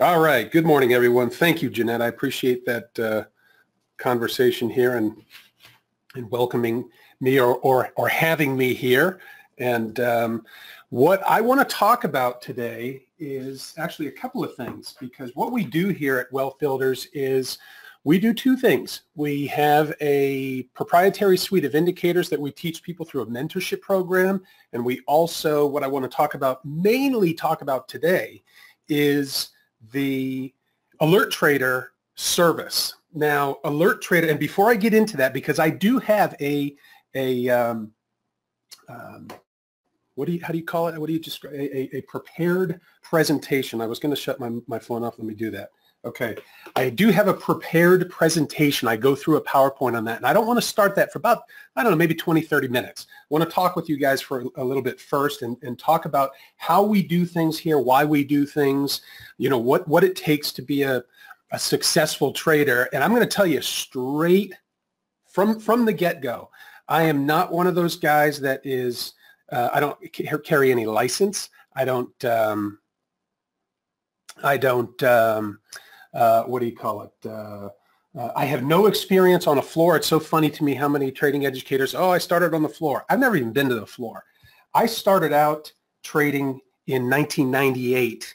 All right. Good morning, everyone. Thank you, Jeanette. I appreciate that conversation here and welcoming me or having me here. And what I want to talk about today is actually a couple of things, because what we do here at Wealth Builders is we do two things. We have a proprietary suite of indicators that we teach people through a mentorship program. And we also, what I want to mainly talk about today is the Alert Trader service. Now, Alert Trader, and before I get into that, because I do have how do you call it? What do you describe? A prepared presentation. I was going to shut my phone off. Let me do that. Okay. I do have a prepared presentation. I go through a PowerPoint on that, and I don't want to start that for about, I don't know, maybe 20, 30 minutes. I want to talk with you guys for a little bit first and talk about how we do things here, why we do things, you know, what it takes to be a successful trader. And I'm going to tell you straight from the get-go, I am not one of those guys that is, I don't carry any license. I don't what do you call it? I have no experience on a floor. It's so funny to me how many trading educators, oh, I started on the floor. I've never even been to the floor. I started out trading in 1998.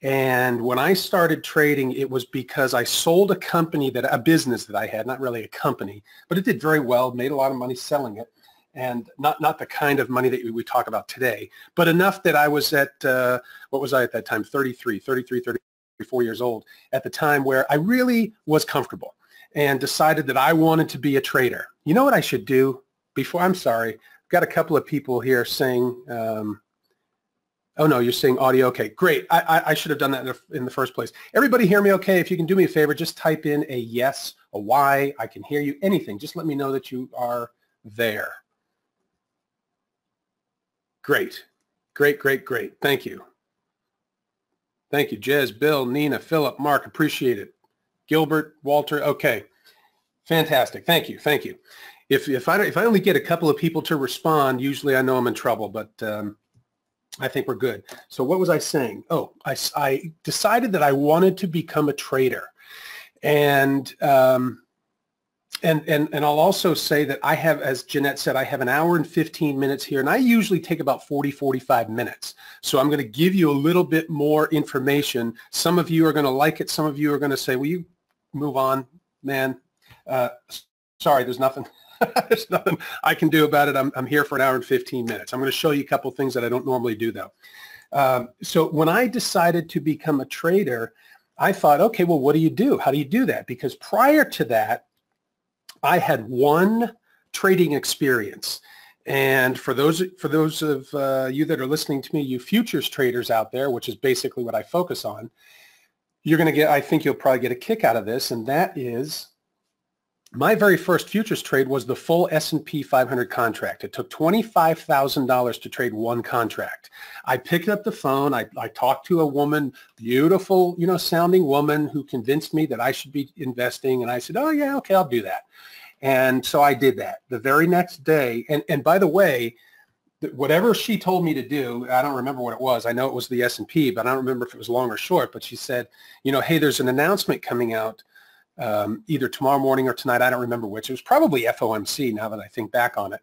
And when I started trading, it was because I sold a business that I had, not really a company, but it did very well, made a lot of money selling it. And not the kind of money that we talk about today, but enough that I was at, what was I at that time? 34 years old at the time, where I really was comfortable and decided that I wanted to be a trader. You know what I should do before? I'm sorry. I've got a couple of people here saying, oh no, you're saying audio. Okay, great. I should have done that in the first place. Everybody hear me okay? If you can do me a favor, just type in a yes, a Y. I can hear you. Anything. Just let me know that you are there. Great. Great, great, great. Thank you. Thank you, Jez, Bill, Nina, Philip, Mark, appreciate it. Gilbert, Walter, okay. Fantastic. Thank you. Thank you. If I only get a couple of people to respond, usually I know I'm in trouble, but I think we're good. So what was I saying? Oh, I decided that I wanted to become a trader. And I'll also say that I have, as Jeanette said, I have an hour and 15 minutes here, and I usually take about 40, 45 minutes. So I'm going to give you a little bit more information. Some of you are going to like it. Some of you are going to say, will you move on, man? Sorry, there's nothing. There's nothing I can do about it. I'm here for an hour and 15 minutes. I'm going to show you a couple of things that I don't normally do, though. So when I decided to become a trader, I thought, okay, well, what do you do? How do you do that? Because prior to that, I had one trading experience. And for those of you that are listening to me, you futures traders out there, which is basically what I focus on, you're going to get, I think you'll probably get a kick out of this, and that is my very first futures trade was the full S&P 500 contract. It took $25,000 to trade one contract. I picked up the phone. I talked to a woman, beautiful, sounding woman, who convinced me that I should be investing. And I said, oh, yeah, okay, I'll do that. And so I did that. The very next day, and by the way, whatever she told me to do, I don't remember what it was. I know it was the S&P, but I don't remember if it was long or short. But she said, hey, there's an announcement coming out either tomorrow morning or tonight. I don't remember which. It was probably FOMC, now that I think back on it.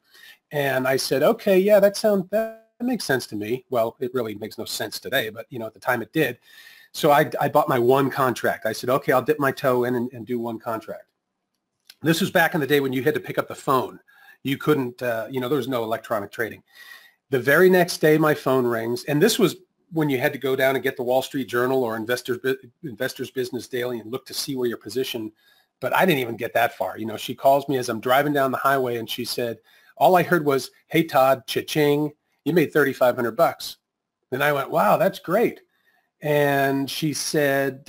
And I said, okay, yeah, that makes sense to me. Well, it really makes no sense today, but at the time it did. So I bought my one contract. I said, okay, I'll dip my toe in and do one contract. This was back in the day when you had to pick up the phone. You couldn't, there was no electronic trading. The very next day, my phone rings, and this was when you had to go down and get the Wall Street Journal or Investors Business Daily and look to see where your position, but I didn't even get that far. She calls me as I'm driving down the highway, and she said, all I heard was, hey, Todd, cha-ching, you made $3,500. And I went, wow, that's great. And she said,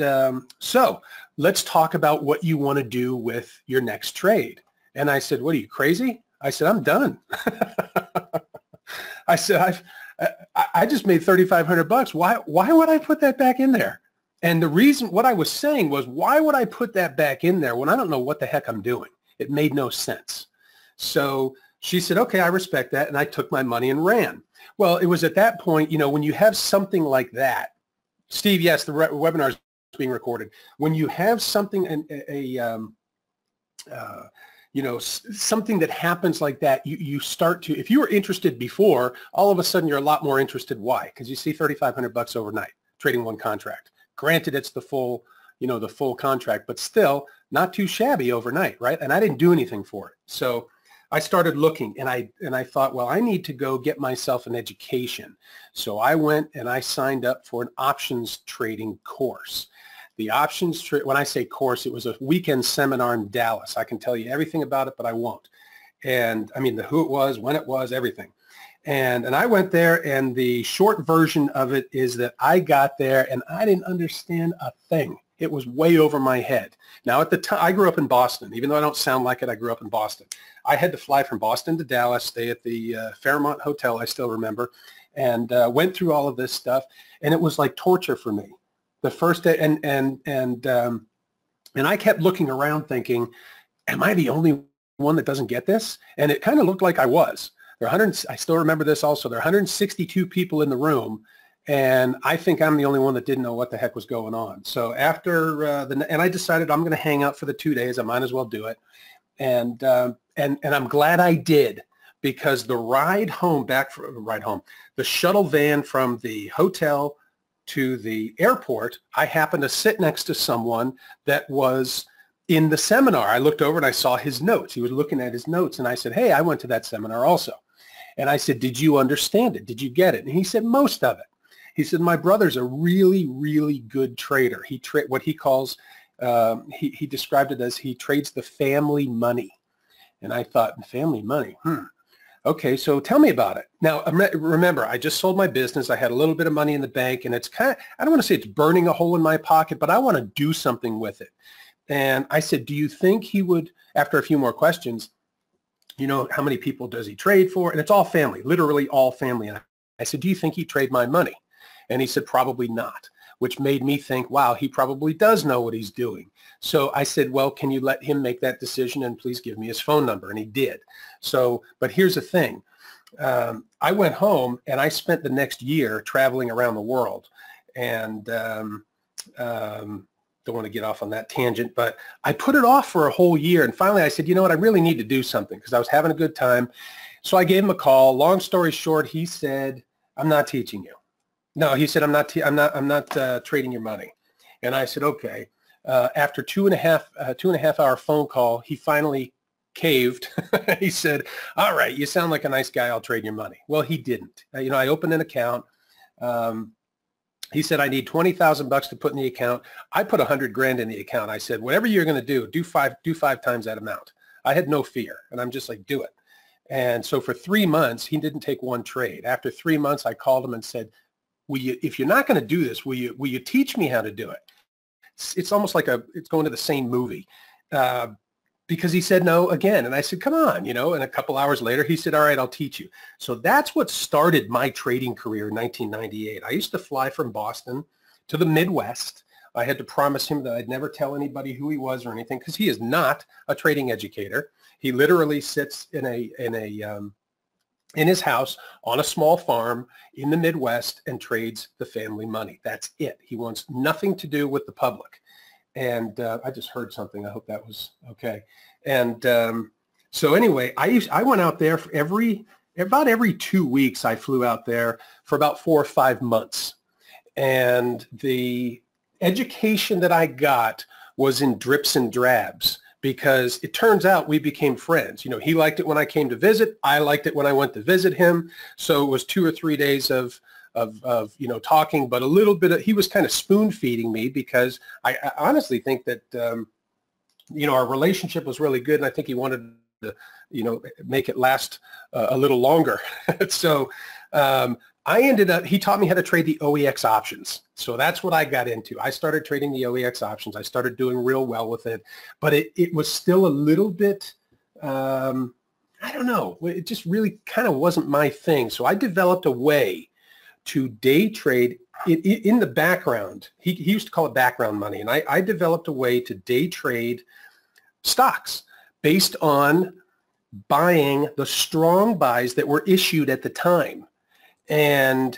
so let's talk about what you want to do with your next trade. And I said, what, are you crazy? I said, I'm done. I said, I just made $3,500. Why would I put that back in there? And the reason, what I was saying was, why would I put that back in there when I don't know what the heck I'm doing? It made no sense. So she said, okay, I respect that. And I took my money and ran. Well, it was at that point, when you have something like that, Steve, yes, the webinar is being recorded. When you have something, you know, something that happens like that, you start to, if you were interested before, all of a sudden you're a lot more interested. Why? Because you see 3,500 bucks overnight trading one contract. Granted, it's the full, you know, the full contract, but still not too shabby overnight, right? And I didn't do anything for it. So I started looking, and I thought, well, I need to go get myself an education. So I went and I signed up for an options trading course. The options, when I say course, it was a weekend seminar in Dallas. I can tell you everything about it, but I won't. And I mean, the who it was, when it was, everything. And I went there, and the short version of it is that I got there and I didn't understand a thing. It was way over my head. Now, at the time, I grew up in Boston. Even though I don't sound like it, I grew up in Boston. I had to fly from Boston to Dallas, stay at the Fairmont Hotel, I still remember, and went through all of this stuff, and it was like torture for me. The first day, and I kept looking around thinking, am I the only one that doesn't get this? And it kind of looked like I was. There are I still remember this also. There are 162 people in the room, and I think I'm the only one that didn't know what the heck was going on. So after and I decided I'm going to hang out for the 2 days. I might as well do it, and I'm glad I did, because the ride home, the shuttle van from the hotel to the airport, I happened to sit next to someone that was in the seminar. I looked over and I saw his notes. He was looking at his notes, and I said, hey, I went to that seminar also. And I said, did you understand it? Did you get it? And he said, most of it. He said, my brother's a really, really good trader. He what he calls, he described it as he trades the family money. And I thought, family money? Okay, so tell me about it. Now, remember, I just sold my business. I had a little bit of money in the bank, and it's kind of, I don't want to say it's burning a hole in my pocket, but I want to do something with it. And I said, do you think he would, after a few more questions, you know, how many people does he trade for? And it's all family, literally all family. And I said, do you think he'd trade my money? And he said, probably not, which made me think, wow, he probably does know what he's doing. So I said, well, can you let him make that decision, and please give me his phone number? And he did. So, but here's the thing. I went home and I spent the next year traveling around the world, and don't want to get off on that tangent, but I put it off for a whole year. And finally I said, you know what, I really need to do something, because I was having a good time. So I gave him a call. Long story short, he said, I'm not teaching you. No, he said, I'm not trading your money. And I said, okay. After two and a half hour phone call, he finally caved. He said, all right, you sound like a nice guy. I'll trade your money. Well, he didn't. You know, I opened an account. He said, I need 20,000 bucks to put in the account. I put 100 grand in the account. I said, whatever you're going to do five times that amount. I had no fear. And I'm just like, do it. And so for 3 months, he didn't take one trade. After 3 months, I called him and said, if you're not going to do this, will you teach me how to do it? It's almost like it's going to the same movie, because he said no again. And I said, come on, you know, and a couple hours later, he said, all right, I'll teach you. So that's what started my trading career in 1998. I used to fly from Boston to the Midwest. I had to promise him that I'd never tell anybody who he was or anything, because he is not a trading educator. He literally sits in his house on a small farm in the Midwest and trades the family money. That's it. He wants nothing to do with the public. And I just heard something. I hope that was okay. And so anyway, I went out there for about every 2 weeks. I flew out there for about 4 or 5 months. And the education that I got was in drips and drabs, because it turns out we became friends. You know, he liked it when I came to visit. I liked it when I went to visit him. So it was 2 or 3 days of you know, talking, but a little bit of, he was kind of spoon feeding me, because I honestly think that, you know, our relationship was really good. And I think he wanted to, you know, make it last a little longer. So he taught me how to trade the OEX options. So that's what I got into. I started trading the OEX options. I started doing real well with it, but it was still a little bit, I don't know, it just really kind of wasn't my thing. So I developed a way to day trade in the background. He used to call it background money. And I developed a way to day trade stocks based on buying the strong buys that were issued at the time. And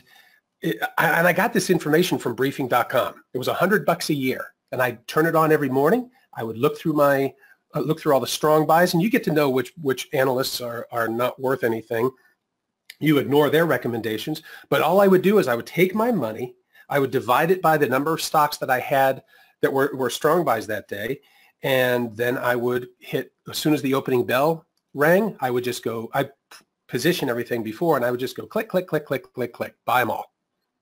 And I got this information from briefing.com. It was $100 a year, and I'd turn it on every morning. I would look through all the strong buys, and you get to know which analysts are not worth anything. You ignore their recommendations, but all I would do is I would take my money, I would divide it by the number of stocks that I had that were strong buys that day, and then I would hit, as soon as the opening bell rang, I would just go, I position everything before, and I would just go click, click, click, click, click, click, buy them all.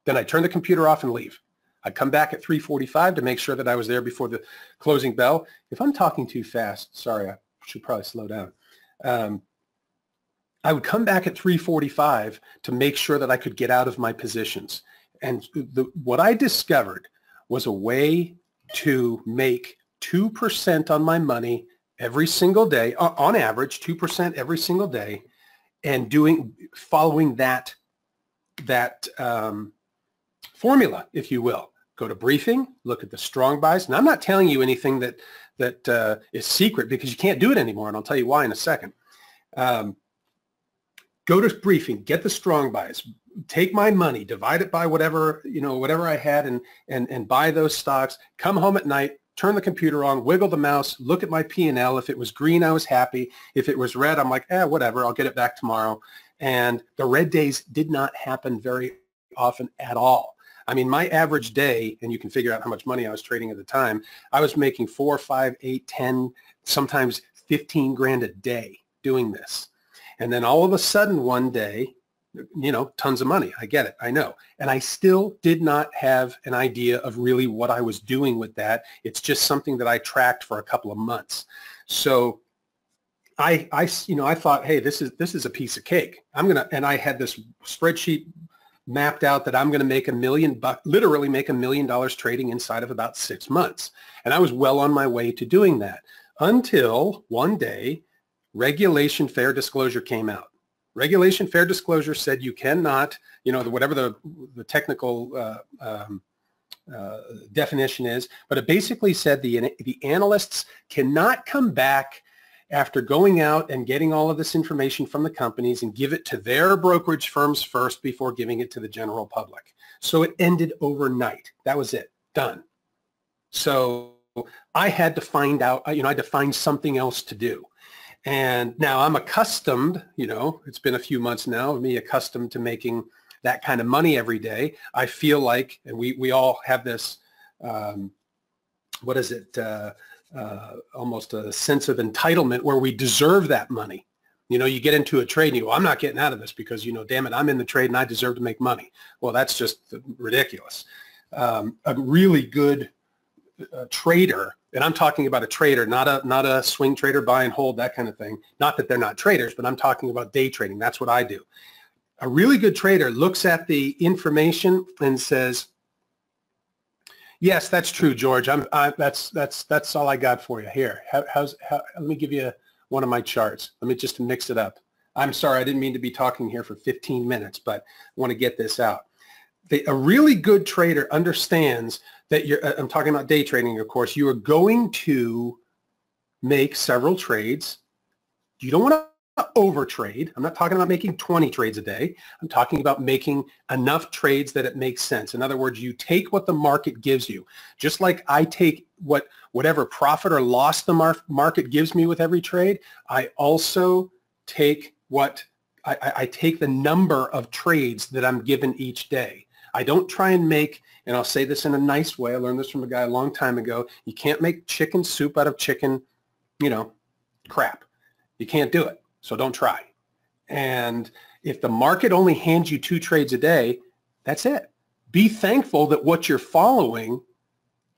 Then I'd turn the computer off and leave. I'd come back at 3:45 to make sure that I was there before the closing bell. If I'm talking too fast, sorry, I should probably slow down. I would come back at 3:45 to make sure that I could get out of my positions. And what I discovered was a way to make 2% on my money every single day, on average, 2% every single day, and following that formula, if you will. Go to briefing, look at the strong buys. And I'm not telling you anything that is secret, because you can't do it anymore, and I'll tell you why in a second. Go to briefing, get the strong buys, take my money, divide it by whatever I had, and buy those stocks. Come home at night, turn the computer on, wiggle the mouse, look at my P&L. If it was green, I was happy. If it was red, I'm like, whatever, I'll get it back tomorrow. And the red days did not happen very often at all. I mean, my average day, and you can figure out how much money I was trading at the time, I was making 4, 5, 8, 10, sometimes 15 grand a day doing this. And then all of a sudden one day, tons of money. I get it. I know. And I still did not have an idea of really what I was doing with that. It's just something that I tracked for a couple of months. So I thought, hey, this is a piece of cake. And I had this spreadsheet mapped out that I'm going to make literally make $1 million trading inside of about 6 months. And I was well on my way to doing that, until one day, Regulation Fair Disclosure came out. Regulation Fair Disclosure said you cannot, whatever the technical definition is, but it basically said the analysts cannot come back after going out and getting all of this information from the companies and give it to their brokerage firms first before giving it to the general public. So it ended overnight. That was it. Done. So I had to find out, I had to find something else to do. And now I'm accustomed, it's been a few months now of me accustomed to making that kind of money every day. I feel like, and we all have this, almost a sense of entitlement where we deserve that money. You get into a trade and you go, I'm not getting out of this because, damn it, I'm in the trade and I deserve to make money. Well, that's just ridiculous. A really good trader, and I'm talking about a trader, not a swing trader, buy and hold, that kind of thing. Not that they're not traders, but I'm talking about day trading. That's what I do. A really good trader looks at the information and says, yes, that's true, George. That's all I got for you. Here, let me give you one of my charts. Let me just mix it up. I'm sorry, I didn't mean to be talking here for 15 minutes, but I want to get this out. A really good trader understands that I'm talking about day trading, of course. You are going to make several trades. You don't want to overtrade. I'm not talking about making 20 trades a day. I'm talking about making enough trades that it makes sense. In other words, you take what the market gives you. Just like I take whatever profit or loss the market gives me with every trade, I also take I take the number of trades that I'm given each day. I don't try and make, and I'll say this in a nice way, I learned this from a guy a long time ago, you can't make chicken soup out of chicken, crap. You can't do it, so don't try. And if the market only hands you 2 trades a day, that's it. Be thankful that what you're following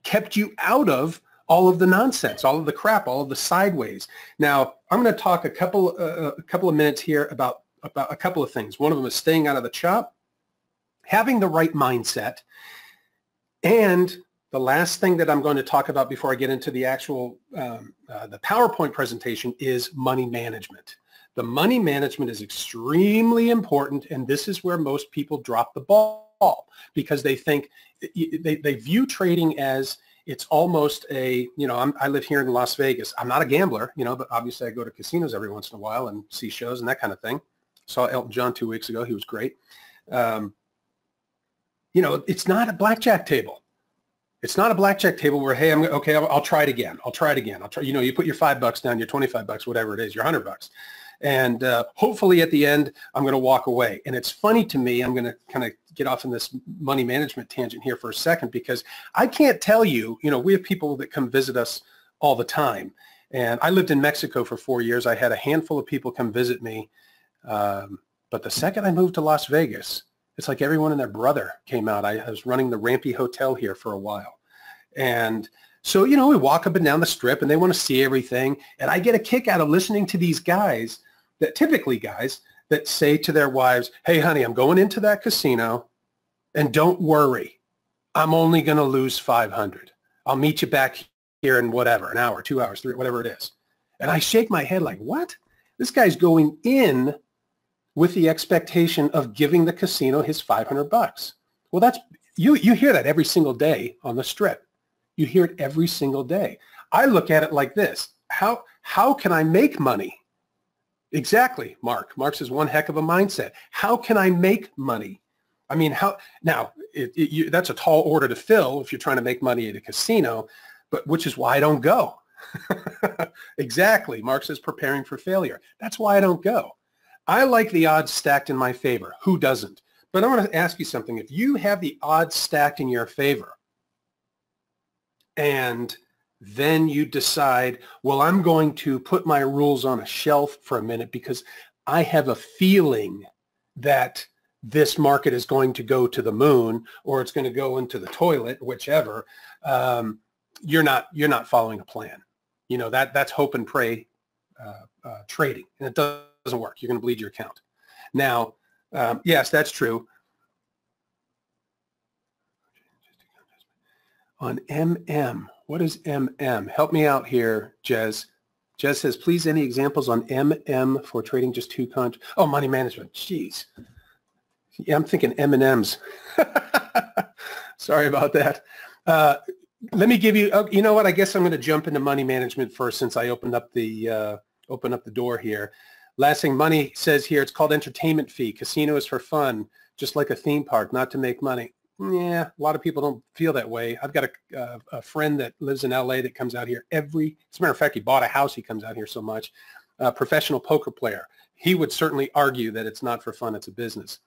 kept you out of all of the nonsense, all of the crap, all of the sideways. Now, I'm going to talk a couple of minutes here about a couple of things. One of them is staying out of the chop, having the right mindset, and the last thing that I'm going to talk about before I get into the actual the PowerPoint presentation is money management. The money management is extremely important, and this is where most people drop the ball because they think they view trading as it's almost a, I live here in Las Vegas. I'm not a gambler, but obviously I go to casinos every once in a while and see shows and that kind of thing. Saw Elton John 2 weeks ago. He was great. You know, it's not a blackjack table. It's not a blackjack table where, hey, I'll try it again. I'll try it again. I'll try, you know, you put your $5 down, your 25 bucks, whatever it is, your $100. And hopefully at the end, I'm going to walk away. And it's funny to me, I'm going to kind of get off on this money management tangent here for a second, because I can't tell you, you know, we have people that come visit us all the time. And I lived in Mexico for 4 years. I had a handful of people come visit me. But the second I moved to Las Vegas, it's like everyone and their brother came out. I was running the Rampe Hotel here for a while. And so, you know, we walk up and down the strip and they want to see everything. And I get a kick out of listening to these guys that typically guys that say to their wives, hey, honey, I'm going into that casino and don't worry, I'm only going to lose 500. I'll meet you back here in whatever, an hour, 2 hours, 3, whatever it is. And I shake my head like, what? This guy's going in with the expectation of giving the casino his 500 bucks. Well, that's, you hear that every single day on the strip. You hear it every single day. I look at it like this. How can I make money? Exactly, Mark. Mark says one heck of a mindset. How can I make money? I mean, how now? That's a tall order to fill if you're trying to make money at a casino, but which is why I don't go. Exactly. Mark says preparing for failure. That's why I don't go. I like the odds stacked in my favor. Who doesn't? But I want to ask you something. If you have the odds stacked in your favor and then you decide, well, I'm going to put my rules on a shelf for a minute because I have a feeling that this market is going to go to the moon or it's going to go into the toilet, whichever, you're not following a plan. You know, that's hope and pray trading, and it doesn't work. You're going to bleed your account. Now, yes, that's true. On MM, what is MM? Help me out here, Jez. Jez says, please, any examples on MM for trading just 2 contracts? Oh, money management. Jeez. Yeah, I'm thinking M&Ms. Sorry about that. Let me give you, you know what? I guess I'm going to jump into money management first since I opened up the door here. Last thing, money says here, it's called entertainment fee. Casino is for fun, just like a theme park, not to make money. Yeah, a lot of people don't feel that way. I've got a friend that lives in LA that comes out here as a matter of fact, he bought a house. He comes out here so much. Professional poker player. He would certainly argue that it's not for fun. It's a business.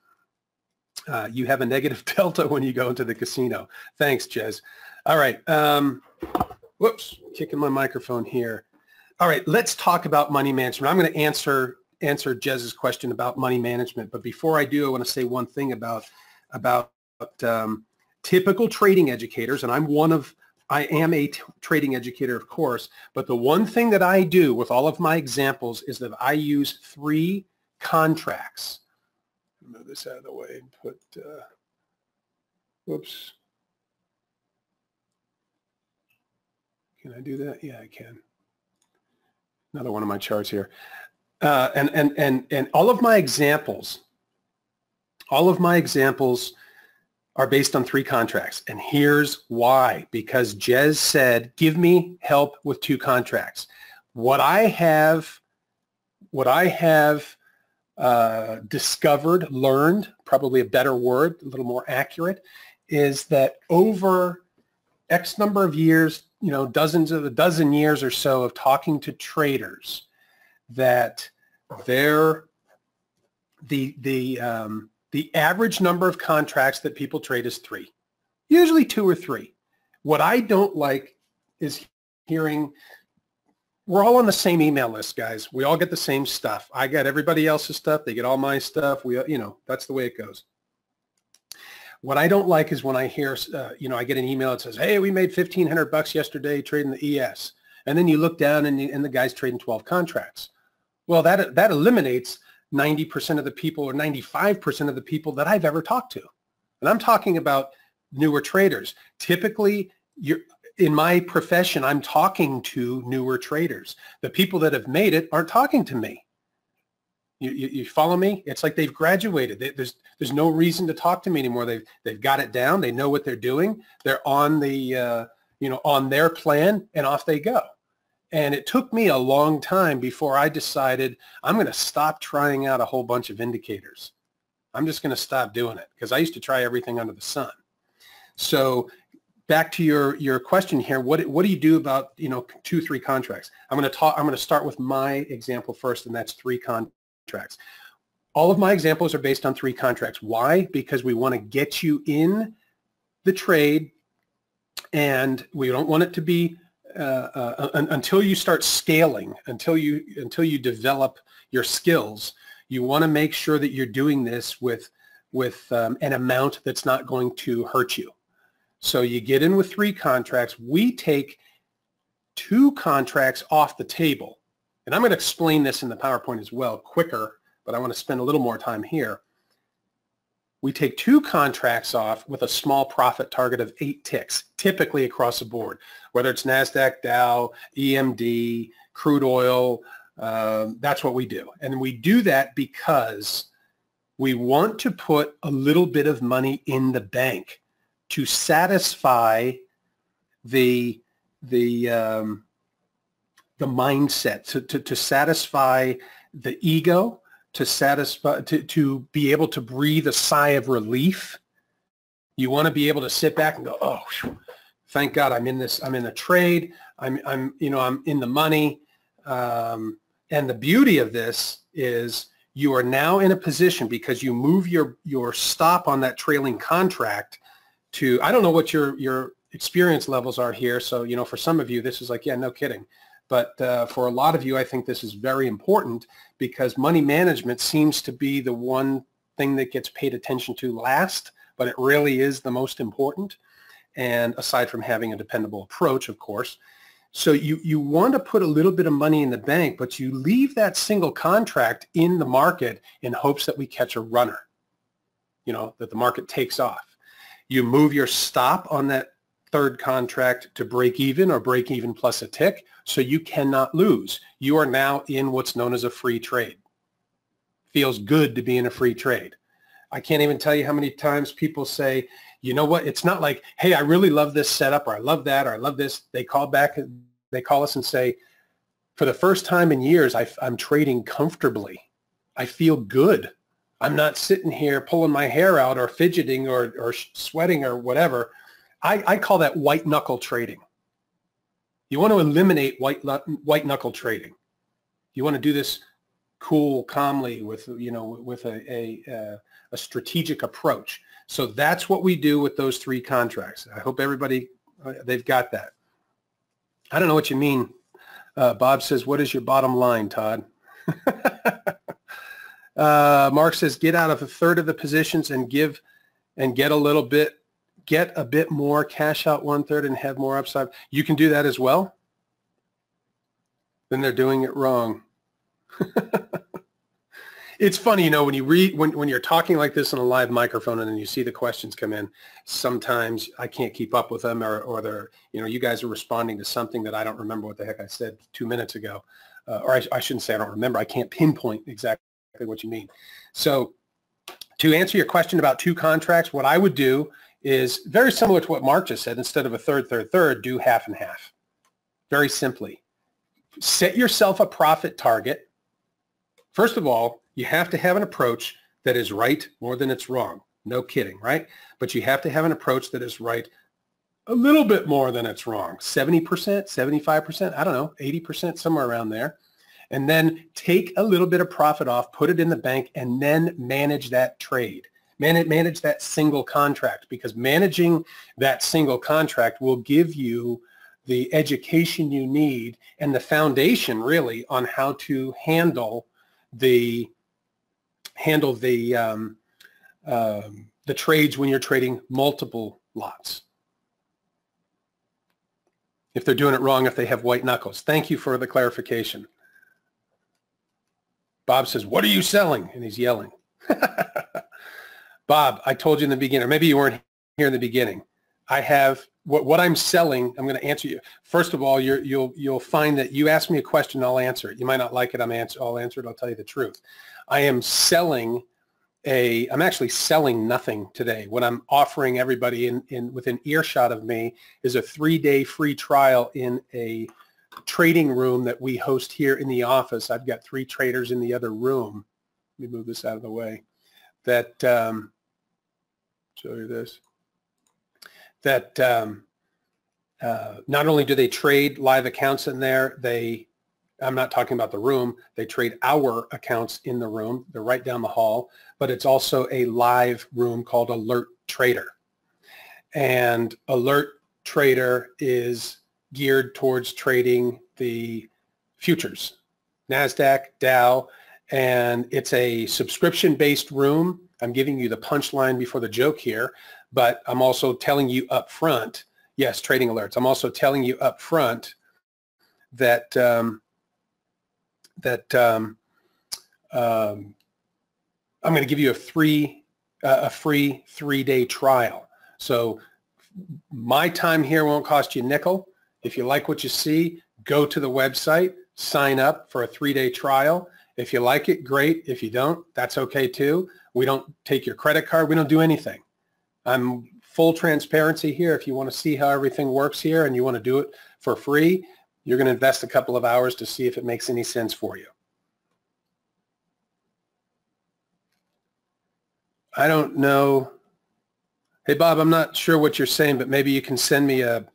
You have a negative delta when you go into the casino. Thanks, Jez. All right. Whoops, kicking my microphone here. All right, let's talk about money management. I'm going to answer Jez's question about money management. But before I do, I want to say one thing about typical trading educators, and I am a trading educator, of course, but the one thing that I do with all of my examples is that I use 3 contracts. Move this out of the way and put, whoops. Can I do that? Yeah, I can. Another one of my charts here. And all of my examples are based on 3 contracts. And here's why. Because Jez said, give me help with 2 contracts. What I have discovered, learned, probably a better word, a little more accurate, is that over X number of years, you know, a dozen years or so of talking to traders, that the average number of contracts that people trade is 3, usually 2 or 3. What I don't like is hearing, we're all on the same email list, guys. We all get the same stuff. I get everybody else's stuff. They get all my stuff. You know, that's the way it goes. What I don't like is when I hear, you know, I get an email that says, hey, we made 1,500 bucks yesterday trading the ES. And then you look down and the guy's trading 12 contracts. Well, that eliminates 90% of the people or 95% of the people that I've ever talked to. And I'm talking about newer traders. Typically, in my profession, I'm talking to newer traders. The people that have made it aren't talking to me. You follow me? It's like they've graduated. There's no reason to talk to me anymore. They've got it down. They know what they're doing. They're on the on their plan, and off they go. And it took me a long time before I decided I'm going to stop trying out a whole bunch of indicators. I'm just going to stop doing it because I used to try everything under the sun. So back to your question here, what do you do about 2-3 contracts? I'm going to start with my example first, and that's 3 contracts. All of my examples are based on 3 contracts. Why? Because we want to get you in the trade, and we don't want it to be until you start scaling, until you develop your skills. You want to make sure that you're doing this with an amount that's not going to hurt you. So you get in with 3 contracts. We take 2 contracts off the table. And I'm going to explain this in the PowerPoint as well quicker, but I want to spend a little more time here. We take 2 contracts off with a small profit target of 8 ticks, typically across the board, whether it's NASDAQ, Dow, EMD, crude oil. That's what we do. And we do that because we want to put a little bit of money in the bank to satisfy the mindset, to satisfy the ego, to be able to breathe a sigh of relief. You want to be able to sit back and go, oh, thank God I'm in the trade. I'm in the money. And the beauty of this is you are now in a position, because you move your stop on that trailing contract to, I don't know what your experience levels are here. So, for some of you, this is like, yeah, no kidding. But for a lot of you, I think this is very important, because money management seems to be the one thing that gets paid attention to last, but it really is the most important. And aside from having a dependable approach, of course. So you want to put a little bit of money in the bank, but you leave that single contract in the market in hopes that we catch a runner, that the market takes off. You move your stop on that 3rd contract to break even, or break even plus a tick, so you cannot lose. You are now in what's known as a free trade. Feels good to be in a free trade. I can't even tell you how many times people say, you know what, it's not like, hey, I really love this setup, or I love that, or I love this. They call us and say, for the first time in years, I'm trading comfortably. I feel good. I'm not sitting here pulling my hair out or fidgeting or sweating or whatever. I call that white-knuckle trading. You want to eliminate white-knuckle trading. You want to do this cool, calmly, with a strategic approach. So that's what we do with those 3 contracts. I hope everybody, they've got that. I don't know what you mean. Bob says, what is your bottom line, Todd? Mark says, get out of 1/3 of the positions and get a bit more, cash out 1/3 and have more upside. You can do that as well. Then they're doing it wrong. It's funny, when you read, when you're talking like this on a live microphone and then you see the questions come in, sometimes I can't keep up with them, or they're, you guys are responding to something that I don't remember what the heck I said 2 minutes ago. Or I shouldn't say I don't remember. I can't pinpoint exactly what you mean. So to answer your question about 2 contracts, what I would do is very similar to what Mark just said. Instead of a third, do half and half. Very simply. Set yourself a profit target. First of all, you have to have an approach that is right more than it's wrong. No kidding, right? But you have to have an approach that is right a little bit more than it's wrong. 70%, 75%, I don't know, 80%, somewhere around there. And then take a little bit of profit off, put it in the bank, and then manage that trade. Manage that single contract, because managing that single contract will give you the education you need and the foundation, really, on how to handle the trades when you're trading multiple lots. If they're doing it wrong, if they have white knuckles. Thank you for the clarification. Bob says, what are you selling? And he's yelling. Bob, I told you in the beginning, or maybe you weren't here in the beginning. I have what I'm selling. I'm going to answer you. First of all, you'll find that you ask me a question, I'll answer it. You might not like it. I'll answer it. I'll tell you the truth. I'm actually selling nothing today. What I'm offering everybody within earshot of me is a 3-day free trial in a trading room that we host here in the office. I've got 3 traders in the other room. Let me move this out of the way. That show you this. that not only do they trade live accounts in there, I'm not talking about the room, they trade our accounts in the room. They're right down the hall, but it's also a live room called Alert Trader. And Alert Trader is geared towards trading the futures, NASDAQ, Dow, and it's a subscription-based room. I'm giving you the punchline before the joke here, but I'm also telling you up front, yes, trading alerts. I'm also telling you up front that I'm going to give you a free 3-day trial. So my time here won't cost you a nickel. If you like what you see, go to the website, sign up for a 3-day trial. If you like it, great. If you don't, that's okay too. We don't take your credit card. We don't do anything. I'm full transparency here. If you want to see how everything works here and you want to do it for free, you're going to invest a couple of hours to see if it makes any sense for you. I don't know. Hey, Bob, I'm not sure what you're saying, but maybe you can send me a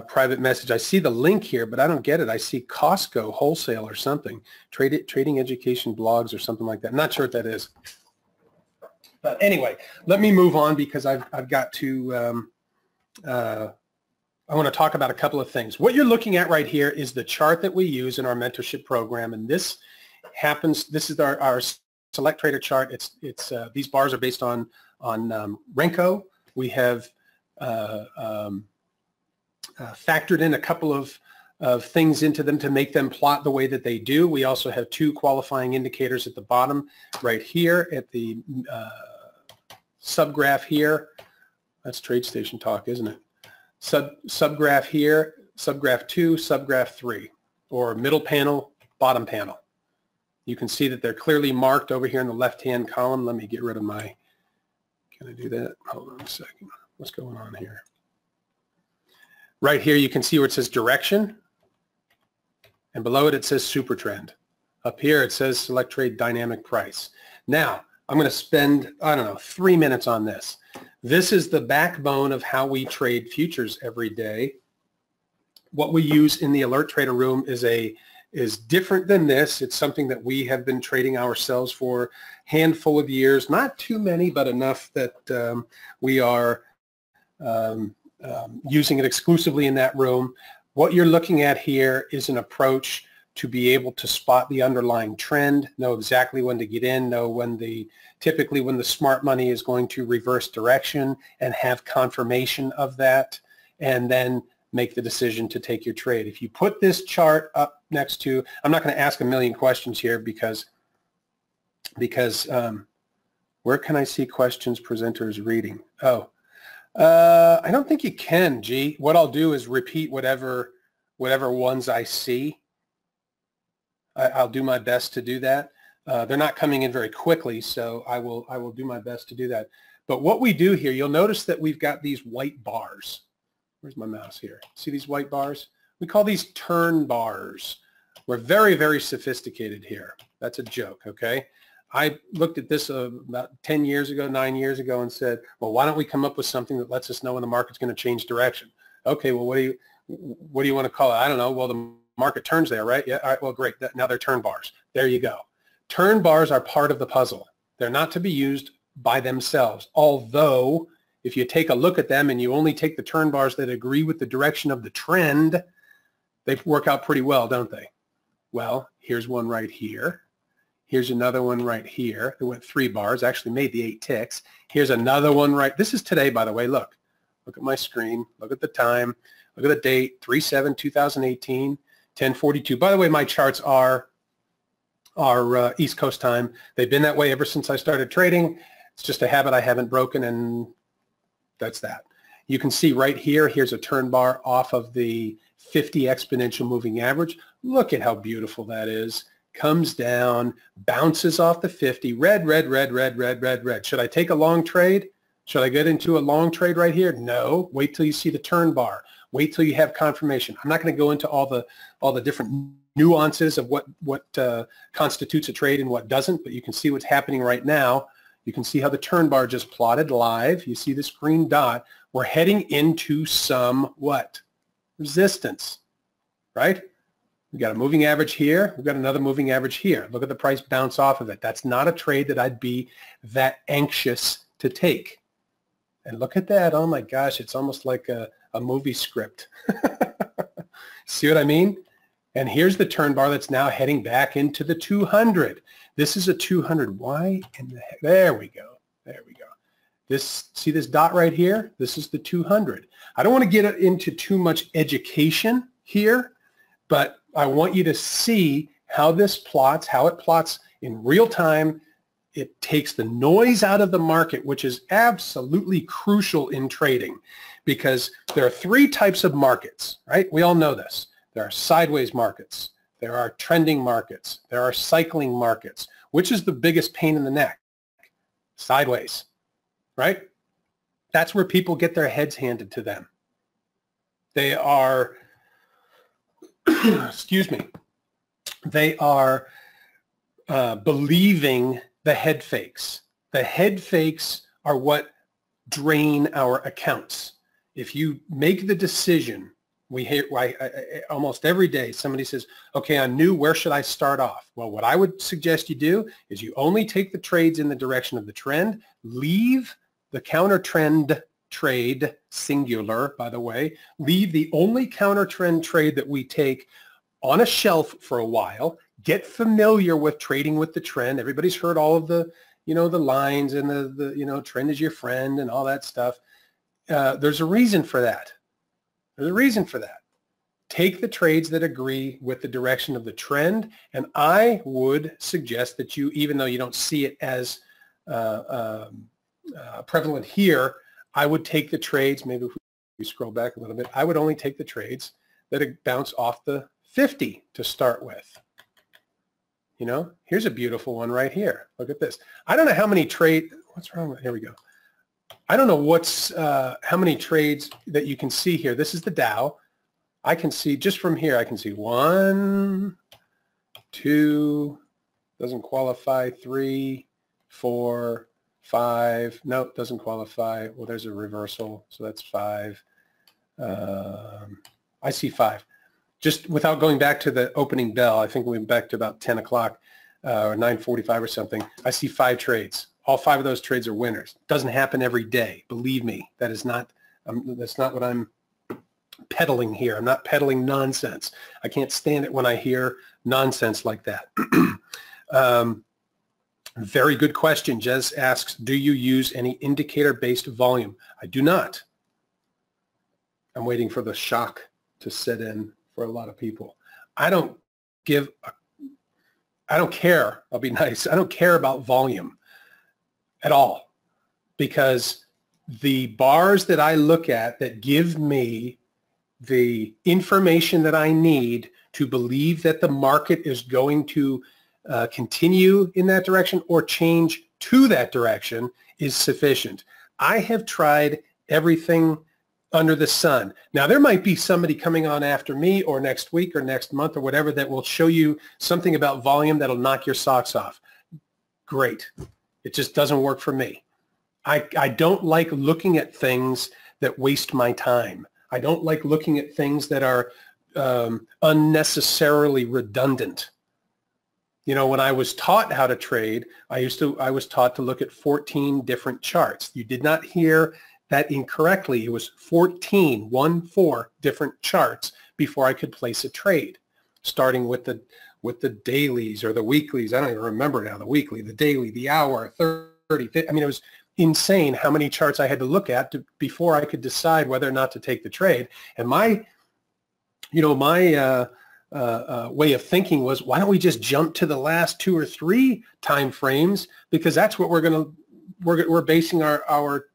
private message. I see the link here, but I don't get it. I see Costco wholesale or something, trading education blogs or something like that. I'm not sure what that is. But anyway, let me move on because I've got to, I want to talk about a couple of things. What you're looking at right here is the chart that we use in our mentorship program. And this is our select trader chart. These bars are based on Renko. We have factored in a couple of things into them to make them plot the way that they do. We also have 2 qualifying indicators at the bottom right here at the subgraph here. That's TradeStation talk, isn't it? Subgraph here, subgraph 2, subgraph 3, or middle panel, bottom panel. You can see that they're clearly marked over here in the left-hand column. Let me get rid of my, can I do that? Hold on a second. What's going on here? Right here, you can see where it says direction, and below it, it says super trend. Up here, it says select trade dynamic price. Now, I'm going to spend, I don't know, 3 minutes on this. This is the backbone of how we trade futures every day. What we use in the Alert Trader room is different than this. It's something that we have been trading ourselves for a handful of years, not too many, but enough that we are using it exclusively in that room. What you're looking at here is an approach to be able to spot the underlying trend, know exactly when to get in, know when typically when the smart money is going to reverse direction and have confirmation of that, and then make the decision to take your trade. If you put this chart up next to, I'm not going to ask a million questions here because where can I see questions presenters reading? Oh, I don't think you can, G. What I'll do is repeat whatever ones I see. I'll do my best to do that. They're not coming in very quickly, so I will do my best to do that. But what we do here, you'll notice that we've got these white bars. Where's my mouse here? See these white bars? We call these turn bars. We're very, very sophisticated here. That's a joke, okay? I looked at this about 10 years ago, 9 years ago, and said, well, why don't we come up with something that lets us know when the market's going to change direction? Okay, well, what do you want to call it? I don't know. Well, the market turns there, right? Yeah, all right, well, great. Now they're turn bars. There you go. Turn bars are part of the puzzle. They're not to be used by themselves, although if you take a look at them and you only take the turn bars that agree with the direction of the trend, they work out pretty well, don't they? Well, here's one right here. Here's another one right here. It went 3 bars, actually made the 8 ticks. Here's another one right. This is today, by the way. Look at my screen. Look at the time. Look at the date, 3/7/2018, 10:42. By the way, my charts are East Coast time. They've been that way ever since I started trading. It's just a habit I haven't broken, and that's that. You can see right here, here's a turn bar off of the 50 exponential moving average. Look at how beautiful that is. Comes down, bounces off the 50, red, red, red, red, red, red, red. Should I take a long trade? Should I get into a long trade right here? No. Wait till you see the turn bar. Wait till you have confirmation. I'm not going to go into all the different nuances of what constitutes a trade and what doesn't, but you can see what's happening right now. You can see how the turn bar just plotted live. You see this green dot. We're heading into some what? Resistance, right? We got a moving average here. We've got another moving average here. Look at the price bounce off of it. That's not a trade that I'd be that anxious to take. And look at that. Oh my gosh, it's almost like a movie script. See what I mean? And here's the turn bar that's now heading back into the 200. This is a 200. Why in the heck? There we go. There we go. See this dot right here? This is the 200. I don't want to get into too much education here, but I want you to see how this plots, how it plots in real time. It takes the noise out of the market, which is absolutely crucial in trading, because there are three types of markets, right? We all know this. There are sideways markets. There are trending markets. There are cycling markets. Which is the biggest pain in the neck? Sideways, right? That's where people get their heads handed to them. They are, excuse me, they are believing the head fakes. The head fakes are what drain our accounts. If you make the decision, we hear almost every day somebody says, okay, I'm new, where should I start off? Well, what I would suggest you do is you only take the trades in the direction of the trend, leave the counter trend trade, singular, by the way, leave the only counter trend trade that we take on a shelf for a while, get familiar with trading with the trend. Everybody's heard all of the, the lines and the trend is your friend and all that stuff. There's a reason for that. There's a reason for that. Take the trades that agree with the direction of the trend, and I would suggest that you, even though you don't see it as prevalent here, I would take the trades, maybe if we scroll back a little bit, I would only take the trades that bounce off the 50 to start with. Here's a beautiful one right here. Look at this. I don't know how many what's wrong with, here we go. I don't know how many trades that you can see here. This is the Dow. I can see, just from here, I can see 1, 2, doesn't qualify, 3, 4, 5. No, doesn't qualify. Well, there's a reversal, so that's 5. I see 5. Just without going back to the opening bell, I think we went back to about 10 o'clock or 9:45 or something. I see 5 trades. All 5 of those trades are winners. Doesn't happen every day. Believe me, that's not what I'm peddling here. I'm not peddling nonsense. I can't stand it when I hear nonsense like that. Very good question. Jez asks, do you use any indicator-based volume? I do not. I'm waiting for the shock to set in for a lot of people. I don't care. I'll be nice. I don't care about volume at all, because the bars that I look at that give me the information that I need to believe that the market is going to continue in that direction or change to that direction is sufficient. I have tried everything under the sun. Now, there might be somebody coming on after me or next week or next month or whatever that will show you something about volume that'll knock your socks off. Great. It just doesn't work for me. I don't like looking at things that waste my time. I don't like looking at things that are unnecessarily redundant. When I was taught how to trade, I was taught to look at 14 different charts. You did not hear that incorrectly. It was 14 different charts before I could place a trade, starting with the dailies or the weeklies. I don't even remember now, the weekly, the daily, the hour, 30, 50. I mean, it was insane how many charts I had to look at before I could decide whether or not to take the trade. And my way of thinking was, why don't we just jump to the last 2 or 3 time frames, because that's what we're basing our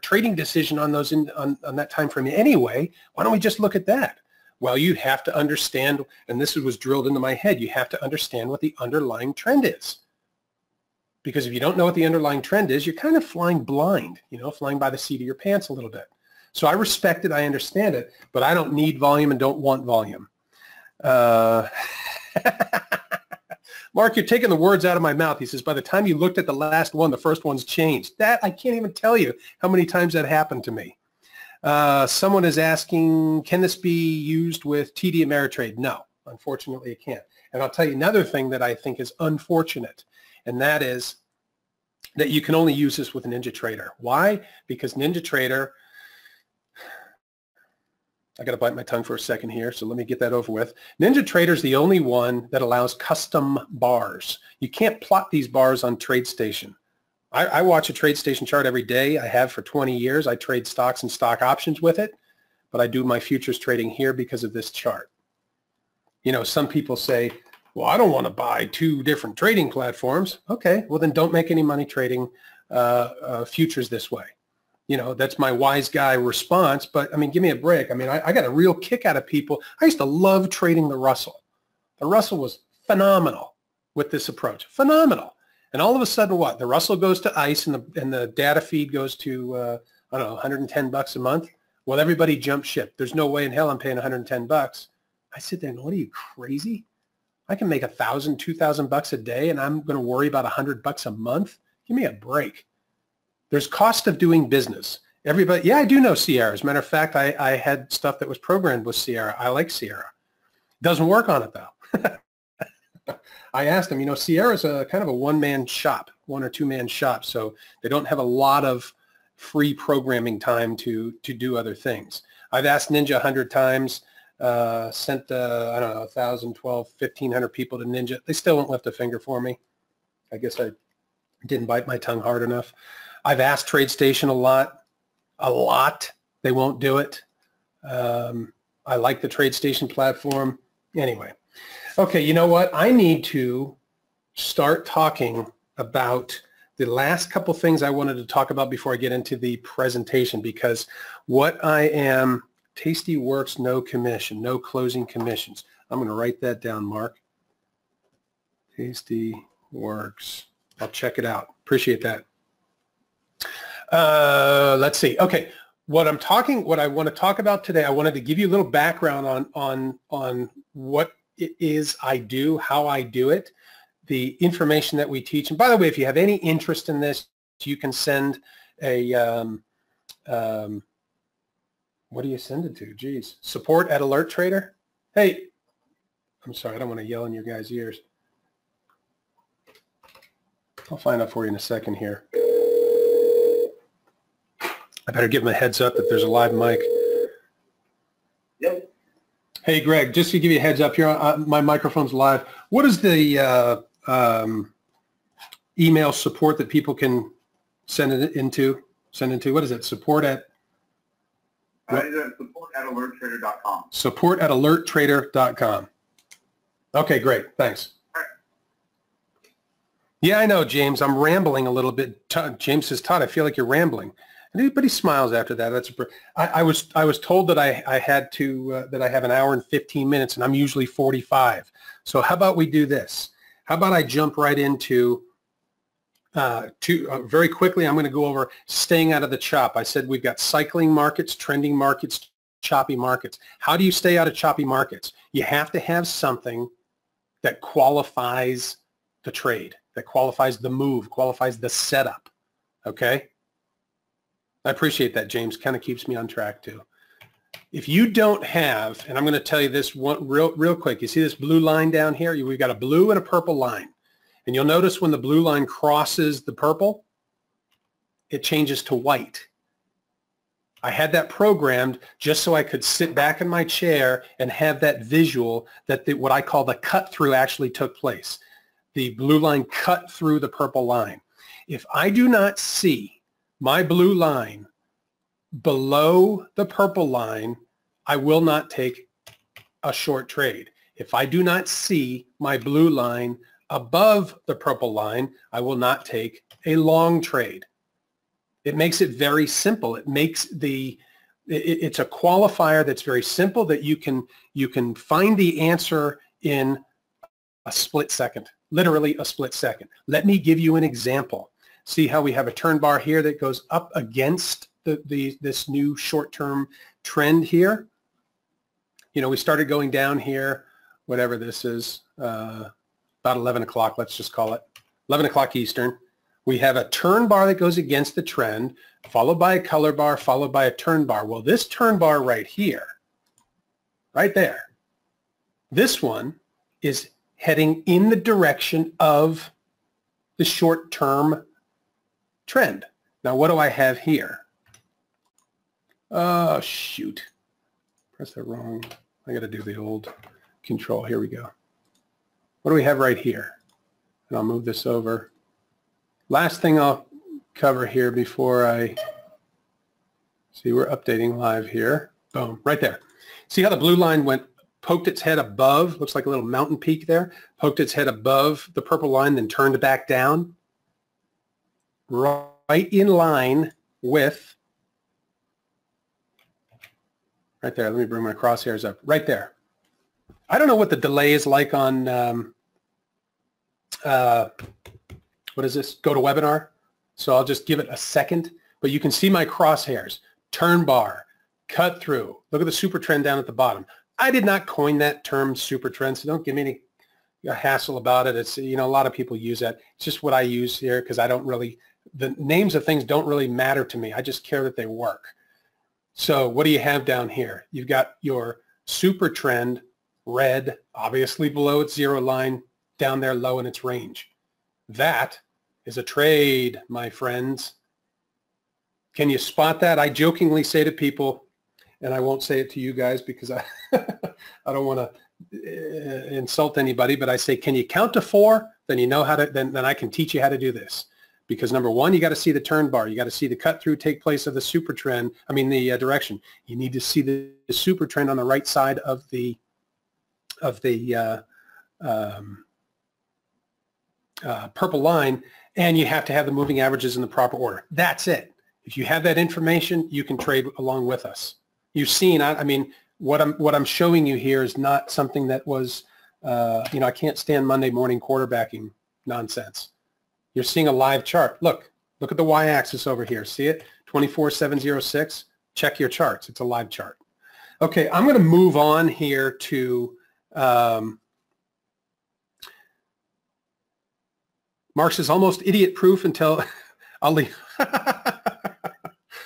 trading decision on those on that time frame anyway. Why don't we just look at that? Well, you have to understand, and this was drilled into my head, you have to understand what the underlying trend is. Because if you don't know what the underlying trend is, you're kind of flying blind, flying by the seat of your pants a little bit. So I respect it, I understand it, but I don't need volume and don't want volume. Mark, you're taking the words out of my mouth. He says, by the time you looked at the last one, the first one's changed. That, I can't even tell you how many times that happened to me. Someone is asking, can this be used with TD Ameritrade? No, unfortunately it can't. And I'll tell you another thing that I think is unfortunate, and that is that you can only use this with NinjaTrader. Why? Because NinjaTrader, I got to bite my tongue for a second here, so let me get that over with. NinjaTrader is the only one that allows custom bars. You can't plot these bars on TradeStation. I watch a TradeStation chart every day. I have for 20 years. I trade stocks and stock options with it, but I do my futures trading here because of this chart. You know, some people say, well, I don't want to buy 2 different trading platforms. Okay, well then don't make any money trading futures this way. You know, that's my wise guy response, but I mean, give me a break. I mean, I got a real kick out of people. I used to love trading the Russell. The Russell was phenomenal with this approach, phenomenal. And all of a sudden, what? The Russell goes to ICE and the data feed goes to, I don't know, 110 bucks a month. Well, everybody jumped ship. There's no way in hell I'm paying 110 bucks. I sit there and, what are you, crazy? I can make 1,000, 2,000 bucks a day and I'm going to worry about 100 bucks a month? Give me a break. There's cost of doing business. Everybody, yeah, I do know Sierra. As a matter of fact, I had stuff that was programmed with Sierra. I like Sierra. Doesn't work on it though. I asked them, you know, Sierra's a kind of a one-man shop, 1 or 2-man shop, so they don't have a lot of free programming time to do other things. I've asked Ninja 100 times, sent, I don't know, 1,000, 12, 1,500 people to Ninja. They still won't lift a finger for me. I guess I didn't bite my tongue hard enough. I've asked TradeStation a lot. They won't do it. I like the TradeStation platform. Anyway. Okay, you know what? I need to start talking about the last couple things I wanted to talk about before I get into the presentation, because what I am, Tasty Works, no commission, no closing commissions. I'm going to write that down, Mark. Tasty Works. I'll check it out. Appreciate that. Let's see. Okay, what I want to talk about today, I wanted to give you a little background on what it is I do, how I do it, the information that we teach. And by the way, if you have any interest in this, you can send a, what do you send it to? Geez, support at Alert Trader. Hey, I'm sorry, I don't want to yell in your guys' ears. I'll find out for you in a second here. I better give them a heads up that there's a live mic. Yep. Hey, Greg, just to give you a heads up here, my microphone's live. What is the email support that people can send it into? What is it? Support at? Support at alerttrader.com. Support at alerttrader.com. Okay, great. Thanks. All right. Yeah, I know, James. I'm rambling a little bit. James says, Todd, I feel like you're rambling. But he smiles after that. That's I was told that I had to that I have an hour and 15 minutes, and I'm usually 45. So how about we do this? How about I jump right into very quickly? I'm going to go over staying out of the chop. I said we've got cycling markets, trending markets, choppy markets. How do you stay out of choppy markets? You have to have something that qualifies the trade, that qualifies the move, qualifies the setup. Okay. I appreciate that, James. Kind of keeps me on track too. If you don't have, and I'm going to tell you this one real quick. You see this blue line down here? We've got a blue and a purple line. And you'll notice when the blue line crosses the purple, it changes to white. I had that programmed just so I could sit back in my chair and have that visual that what I call the cut through actually took place. The blue line cut through the purple line. If I do not see my blue line below the purple line, I will not take a short trade. If I do not see my blue line above the purple line, I will not take a long trade. It makes it very simple. It makes it's a qualifier that's very simple that you can find the answer in a split second, literally a split second. Let me give you an example. See how we have a turn bar here that goes up against this new short-term trend here. You know, we started going down here, whatever this is, about about 11 o'clock, let's just call it, 11 o'clock Eastern. We have a turn bar that goes against the trend, followed by a color bar, followed by a turn bar. Well, this turn bar right here, right there, this one is heading in the direction of the short-term trend. Now, what do I have here? Oh, shoot. Press that wrong. I got to do the old control. Here we go. What do we have right here? And I'll move this over. Last thing I'll cover here before I see, we're updating live here. Boom, right there. See how the blue line poked its head above, looks like a little mountain peak there, poked its head above the purple line, then turned back down? Right in line with, right there, let me bring my crosshairs up, right there. I don't know what the delay is like on, what is this, GoToWebinar. So I'll just give it a second, but you can see my crosshairs, turn bar, cut through. Look at the super trend down at the bottom. I did not coin that term super trend, so don't give me any hassle about it. It's, you know, a lot of people use that. It's just what I use here because I don't really, the names of things don't really matter to me. I just care that they work. So what do you have down here? You've got your super trend, red, obviously below its zero line, down there low in its range. That is a trade, my friends. Can you spot that? I jokingly say to people, and I won't say it to you guys because I don't want to insult anybody, but I say, can you count to 4? Then you know how to, then I can teach you how to do this. Because number one, you got to see the turn bar. You got to see the cut through take place of the super trend. I mean, the direction. You need to see the super trend on the right side of the purple line, and you have to have the moving averages in the proper order. That's it. If you have that information, you can trade along with us. You've seen, I mean, what I'm showing you here is not something that was, you know, I can't stand Monday morning quarterbacking nonsense. You're seeing a live chart. Look at the y-axis over here. See it? 24706. Check your charts. It's a live chart. Okay, I'm going to move on here to Mark says almost idiot proof until I'll leave.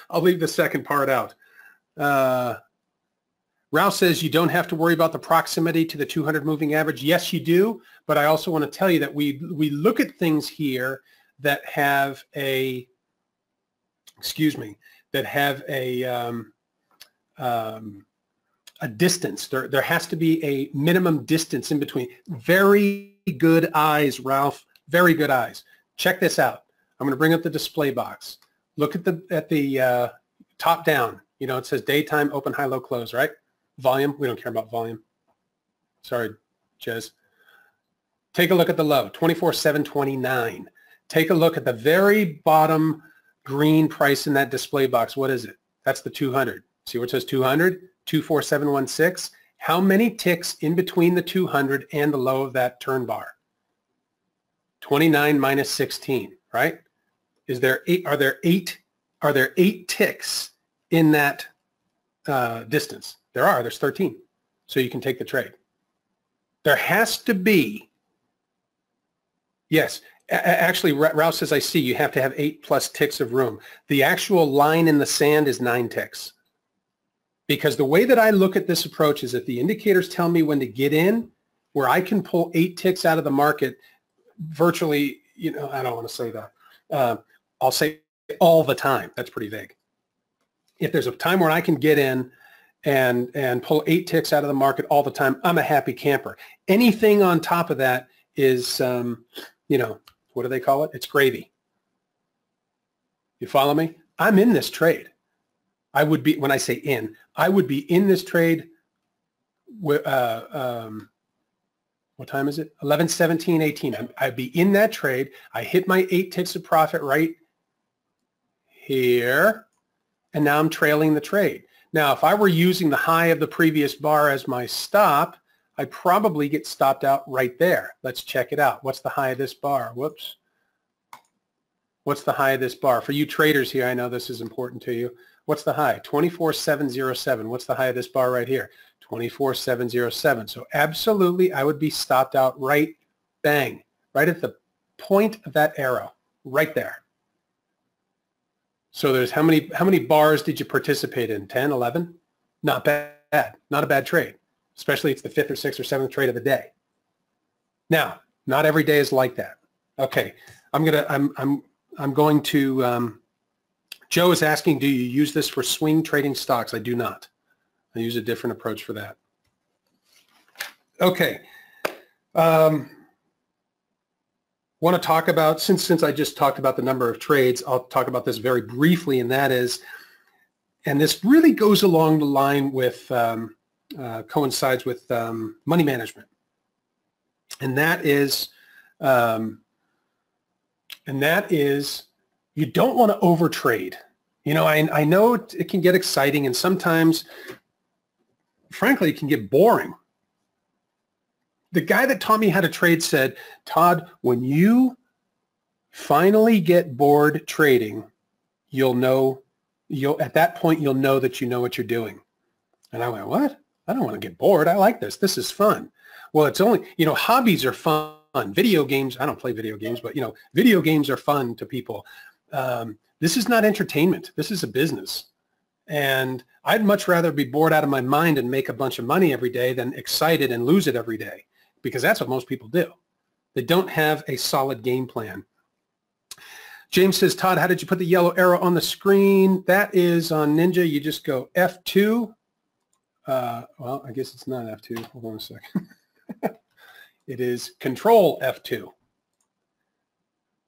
I'll leave the second part out. Ralph says you don't have to worry about the proximity to the 200 moving average. Yes, you do, but I also want to tell you that we look at things here that have a, that have a distance. There has to be a minimum distance in between. Very good eyes, Ralph. Very good eyes. Check this out. I'm going to bring up the display box. Look at the top down. You know, it says daytime, open, high, low, close, right? Volume. We don't care about volume. Sorry, Jez. Take a look at the low, 24,729. Take a look at the very bottom green price in that display box. What is it? That's the 200. See where it says 200? 24716. How many ticks in between the 200 and the low of that turn bar? 29 minus 16, right? Is there eight? Are there eight ticks in that distance? There are. There's 13. So you can take the trade. There has to be. Yes. Actually, Ralph says, I see you have to have 8+ ticks of room. The actual line in the sand is 9 ticks. Because the way that I look at this approach is that the indicators tell me when to get in, where I can pull 8 ticks out of the market virtually, you know, I don't want to say that. I'll say all the time. That's pretty vague. If there's a time where I can get in and pull 8 ticks out of the market all the time, I'm a happy camper. Anything on top of that is, you know, what do they call it? It's gravy. You follow me? I'm in this trade. I would be, when I say in, I would be in this trade with, what time is it? 11, 17, 18. I'd be in that trade. I hit my 8 ticks of profit right here, and now I'm trailing the trade. Now, if I were using the high of the previous bar as my stop, I'd probably get stopped out right there. Let's check it out. What's the high of this bar? Whoops. What's the high of this bar? For you traders here, I know this is important to you. What's the high? 24,707. What's the high of this bar right here? 24,707. So absolutely, I would be stopped out right bang, right at the point of that arrow, right there. So there's how many bars did you participate in? 10, 11? Not bad. Not a bad trade, especially if it's the fifth or sixth or seventh trade of the day. Now, not every day is like that. Okay, I'm going to. Joe is asking, do you use this for swing trading stocks? I do not. I use a different approach for that. Okay. Want to talk about, since I just talked about the number of trades, I'll talk about this very briefly, and that is, and this really goes along the line with, coincides with money management. And that is, you don't want to overtrade. You know, I know it can get exciting, and sometimes, frankly, it can get boring. The guy that taught me how to trade said, Todd, when you finally get bored trading, at that point, you'll know that you know what you're doing. And I went, what? I don't want to get bored. I like this. This is fun. Well, it's only, hobbies are fun. Video games, I don't play video games, but, video games are fun to people. This is not entertainment. This is a business. And I'd much rather be bored out of my mind and make a bunch of money every day than excited and lose it every day, because that's what most people do. They don't have a solid game plan. James says, Todd, how did you put the yellow arrow on the screen? That is on Ninja. You just go F2. Well, I guess it's not F2. Hold on a second. It is Control F2.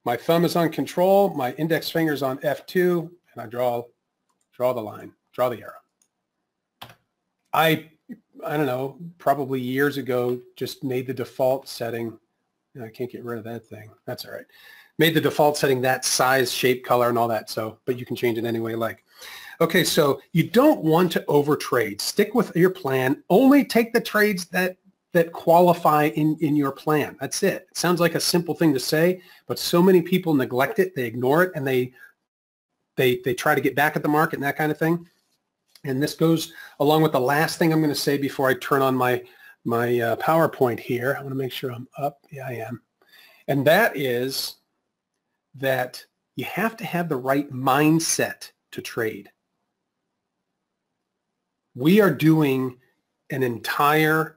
My thumb is on Control. My index finger is on F2, and I draw the line, draw the arrow. I don't know, probably years ago, just made the default setting. I can't get rid of that thing. That's all right. Made the default setting that size, shape, color, and all that. So, but you can change it any way you like. Okay, so you don't want to overtrade. Stick with your plan. Only take the trades that qualify in your plan. That's it. It sounds like a simple thing to say, but so many people neglect it. They ignore it, and they try to get back at the market and that kind of thing. And this goes along with the last thing I'm going to say before I turn on my PowerPoint here. I want to make sure I'm up. Yeah, I am. And that is that you have to have the right mindset to trade. We are doing an entire,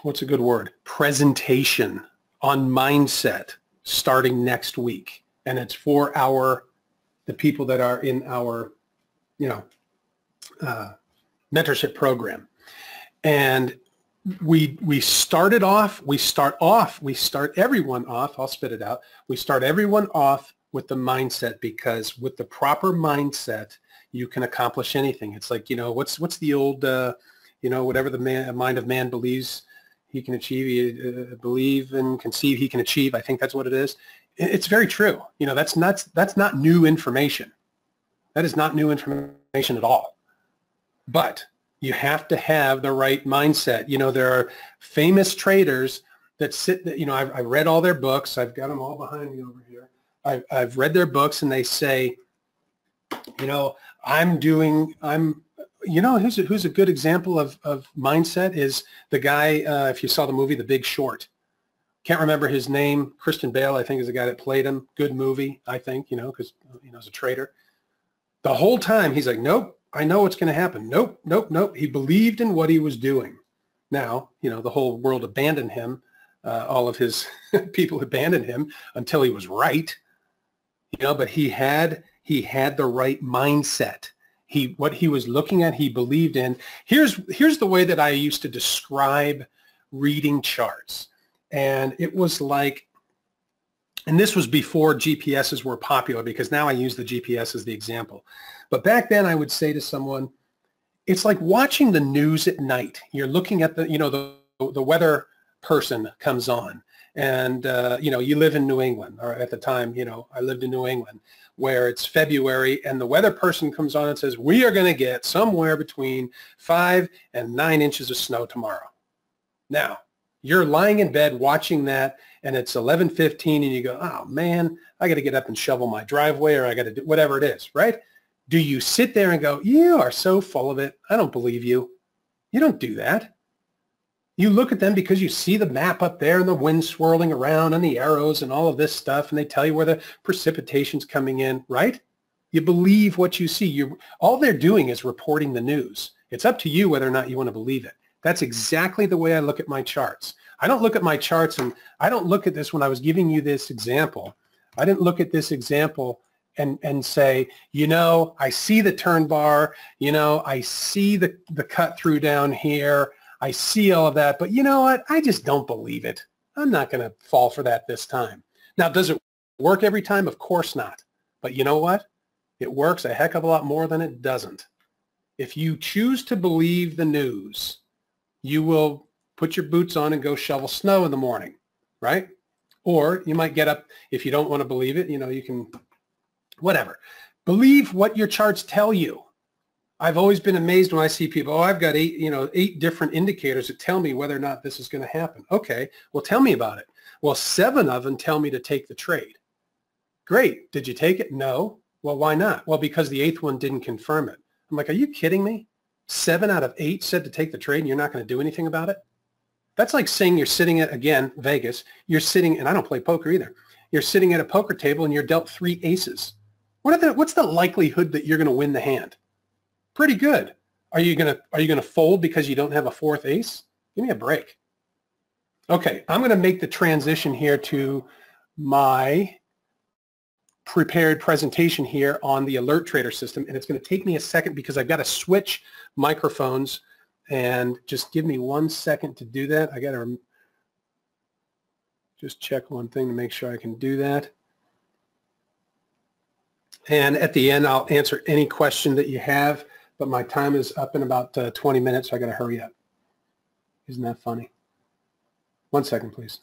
what's a good word? Presentation on mindset starting next week. And it's for the people that are in our, mentorship program. And we start everyone off, I'll spit it out. We start everyone off with the mindset, because with the proper mindset, you can accomplish anything. It's like, what's the old, whatever the mind of man believes he can achieve, believe and conceive he can achieve. I think that's what it is. It's very true. That's not new information. That is not new information at all. But you have to have the right mindset. There are famous traders that sit, I read all their books. I've got them all behind me over here. I've read their books, and they say, who's a good example of mindset is the guy, if you saw the movie The Big Short. Can't remember his name. Christian Bale, I think, is the guy that played him. Good movie, I think, because, as a trader. The whole time, he's like, nope, I know what's going to happen. Nope, nope, nope. He believed in what he was doing. Now, the whole world abandoned him. All of his people abandoned him until he was right. But he had the right mindset. What he was looking at, he believed in. Here's the way that I used to describe reading charts. And it was like, and this was before GPSs were popular, because now I use the GPS as the example. But back then I would say to someone, it's like watching the news at night. You're looking at the weather person comes on, and you live in New England, or at the time, I lived in New England, where it's February, and the weather person comes on and says, we are going to get somewhere between 5 and 9 inches of snow tomorrow. Now, you're lying in bed watching that, and it's 11:15, and you go, oh man, I got to get up and shovel my driveway, or I got to do whatever it is, right? Do you sit there and go, you are so full of it, I don't believe you? You don't do that. You look at them because you see the map up there and the wind swirling around and the arrows and all of this stuff, and they tell you where the precipitation's coming in, right? You believe what you see. All they're doing is reporting the news. It's up to you whether or not you want to believe it. That's exactly the way I look at my charts. I don't look at my charts, and I don't look at this when I was giving you this example. I didn't look at this example and say, you know, I see the turn bar, you know, I see the cut through down here, I see all of that, but you know what? I just don't believe it. I'm not going to fall for that this time. Now, does it work every time? Of course not. But you know what? It works a heck of a lot more than it doesn't. If you choose to believe the news, you will put your boots on and go shovel snow in the morning, right? Or you might get up, if you don't want to believe it, you know, you can, whatever. Believe what your charts tell you. I've always been amazed when I see people, oh, I've got 8 different indicators that tell me whether or not this is going to happen. Okay, well, tell me about it. Well, 7 of them tell me to take the trade. Great. Did you take it? No. Well, why not? Well, because the 8th one didn't confirm it. I'm like, are you kidding me? 7 out of 8 said to take the trade and you're not going to do anything about it? That's like saying you're sitting at, again, Vegas, you're sitting, and I don't play poker either. You're sitting at a poker table and you're dealt 3 aces. What's the likelihood that you're going to win the hand? Pretty good. Are you gonna fold because you don't have a 4th ace? Give me a break. Okay, I'm going to make the transition here to my prepared presentation here on the Alert Trader system, and it's going to take me a second because I've got to switch microphones, and just give me 1 second to do that. I got to just check one thing to make sure I can do that. And at the end, I'll answer any question that you have. But my time is up in about 20 minutes, so I got to hurry up. Isn't that funny? 1 second, please.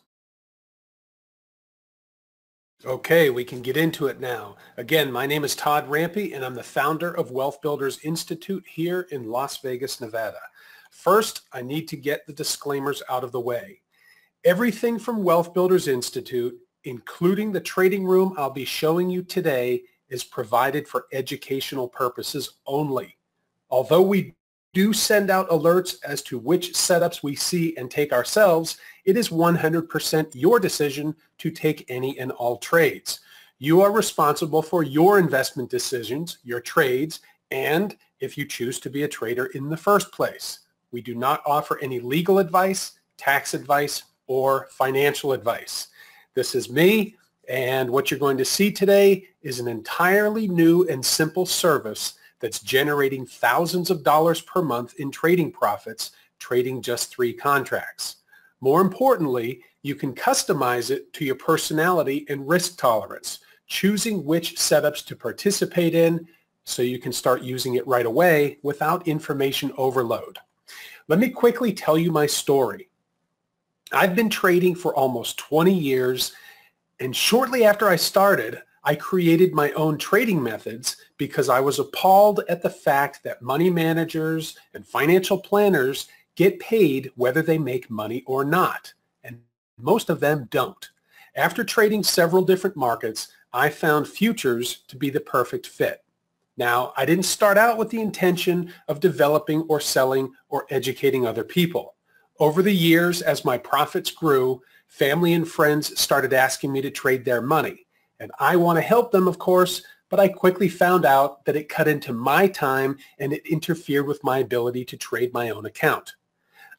Okay, we can get into it now. Again, my name is Todd Rampe, and I'm the founder of Wealth Builders Institute here in Las Vegas, Nevada. First, I need to get the disclaimers out of the way. Everything from Wealth Builders Institute, including the trading room I'll be showing you today, is provided for educational purposes only. Although we do send out alerts as to which setups we see and take ourselves, it is 100% your decision to take any and all trades. You are responsible for your investment decisions, your trades, and if you choose to be a trader in the first place. We do not offer any legal advice, tax advice, or financial advice. This is me, and what you're going to see today is an entirely new and simple service that's generating thousands of dollars per month in trading profits, trading just 3 contracts. More importantly, you can customize it to your personality and risk tolerance, choosing which setups to participate in so you can start using it right away without information overload. Let me quickly tell you my story. I've been trading for almost 20 years, and shortly after I started, I created my own trading methods because I was appalled at the fact that money managers and financial planners get paid whether they make money or not, and most of them don't. After trading several different markets, I found futures to be the perfect fit. Now, I didn't start out with the intention of developing or selling or educating other people. Over the years, as my profits grew, family and friends started asking me to trade their money. And I want to help them, of course, but I quickly found out that it cut into my time and it interfered with my ability to trade my own account.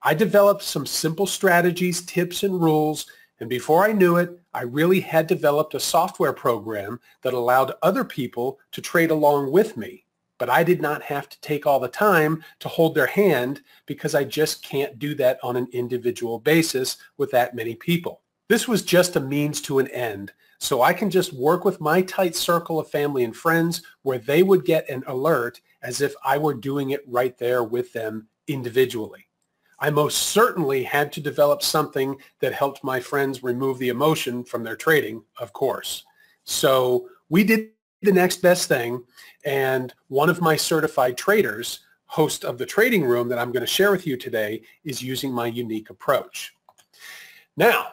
I developed some simple strategies, tips, and rules, and before I knew it, I really had developed a software program that allowed other people to trade along with me. But I did not have to take all the time to hold their hand because I just can't do that on an individual basis with that many people. This was just a means to an end. So I can just work with my tight circle of family and friends where they would get an alert as if I were doing it right there with them individually. I most certainly had to develop something that helped my friends remove the emotion from their trading, of course. So we did the next best thing, and one of my certified traders, host of the trading room that I'm going to share with you today, is using my unique approach. Now,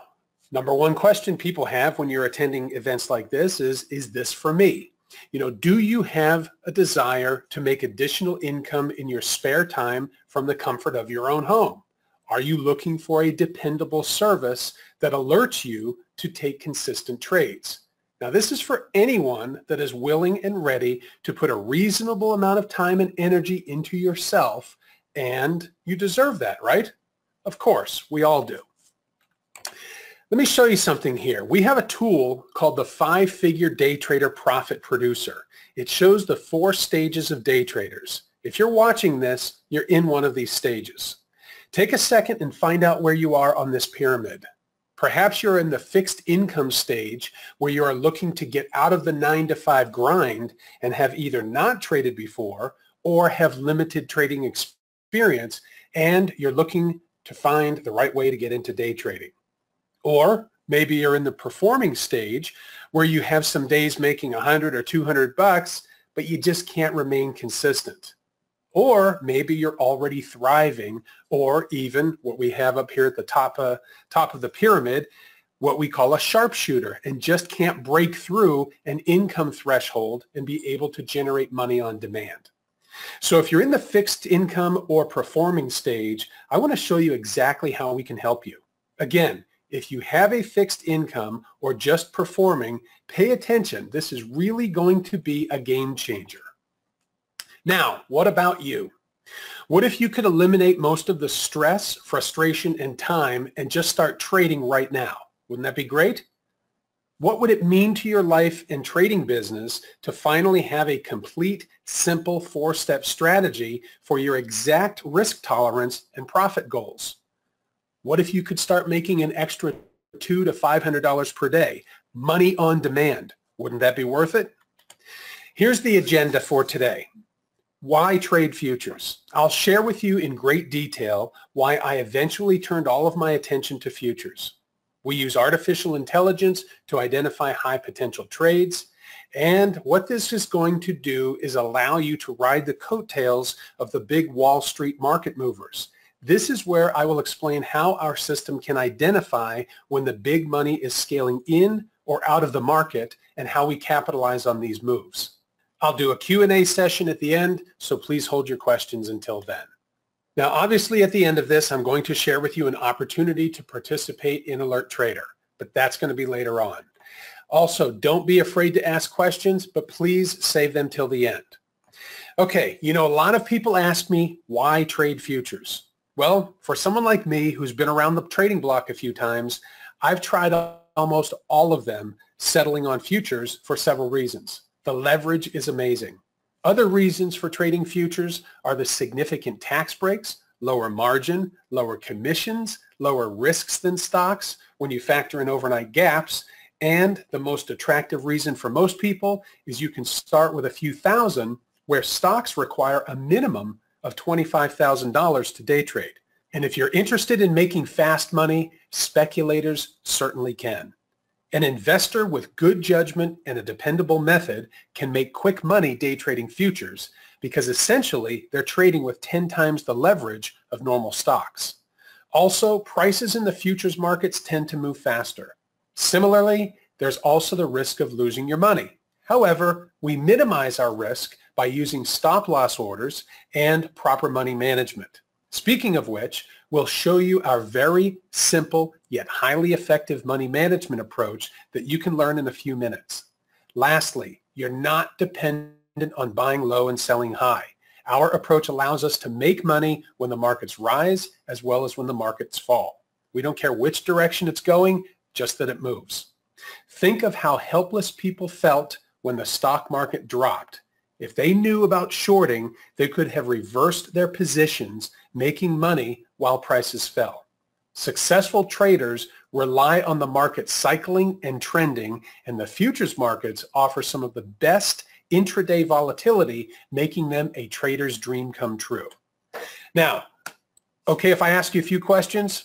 number one question people have when you're attending events like this is this for me? You know, do you have a desire to make additional income in your spare time from the comfort of your own home? Are you looking for a dependable service that alerts you to take consistent trades? Now, this is for anyone that is willing and ready to put a reasonable amount of time and energy into yourself, and you deserve that, right? Of course, we all do. Let me show you something here. We have a tool called the 5-Figure Day Trader Profit Producer. It shows the 4 stages of day traders. If you're watching this, you're in one of these stages. Take a second and find out where you are on this pyramid. Perhaps you're in the fixed income stage where you are looking to get out of the 9-to-5 grind and have either not traded before or have limited trading experience, and you're looking to find the right way to get into day trading. Or maybe you're in the performing stage where you have some days making 100 or 200 bucks, but you just can't remain consistent. Or maybe you're already thriving, or even what we have up here at the top of the pyramid, what we call a sharpshooter, and just can't break through an income threshold and be able to generate money on demand. So if you're in the fixed income or performing stage, I want to show you exactly how we can help you. Again, if you have a fixed income or just performing, pay attention. This is really going to be a game changer. Now, what about you? What if you could eliminate most of the stress, frustration, and time and just start trading right now? Wouldn't that be great? What would it mean to your life and trading business to finally have a complete, simple 4-step strategy for your exact risk tolerance and profit goals? What if you could start making an extra $200 to $500 per day? Money on demand. Wouldn't that be worth it? Here's the agenda for today. Why trade futures? I'll share with you in great detail why I eventually turned all of my attention to futures. We use artificial intelligence to identify high potential trades, and what this is going to do is allow you to ride the coattails of the big Wall Street market movers. This is where I will explain how our system can identify when the big money is scaling in or out of the market and how we capitalize on these moves. I'll do a Q&A session at the end, so please hold your questions until then. Now, obviously, at the end of this, I'm going to share with you an opportunity to participate in Alert Trader, but that's going to be later on. Also, don't be afraid to ask questions, but please save them till the end. Okay, a lot of people ask me, why trade futures? Well, for someone like me who's been around the trading block a few times, I've tried almost all of them, settling on futures for several reasons. The leverage is amazing. Other reasons for trading futures are the significant tax breaks, lower margin, lower commissions, lower risks than stocks when you factor in overnight gaps, and the most attractive reason for most people is you can start with a few thousand, where stocks require a minimum of $25,000 to day trade. And if you're interested in making fast money, speculators certainly can. An investor with good judgment and a dependable method can make quick money day trading futures because essentially they're trading with 10 times the leverage of normal stocks. Also, prices in the futures markets tend to move faster. Similarly, there's also the risk of losing your money. However, we minimize our risk by using stop loss orders and proper money management. Speaking of which, we'll show you our very simple yet highly effective money management approach that you can learn in a few minutes. Lastly, you're not dependent on buying low and selling high. Our approach allows us to make money when the markets rise as well as when the markets fall. We don't care which direction it's going, just that it moves. Think of how helpless people felt when the stock market dropped. If they knew about shorting, they could have reversed their positions, making money while prices fell. Successful traders rely on the market cycling and trending, and the futures markets offer some of the best intraday volatility, making them a trader's dream come true. Now, okay, if I ask you a few questions,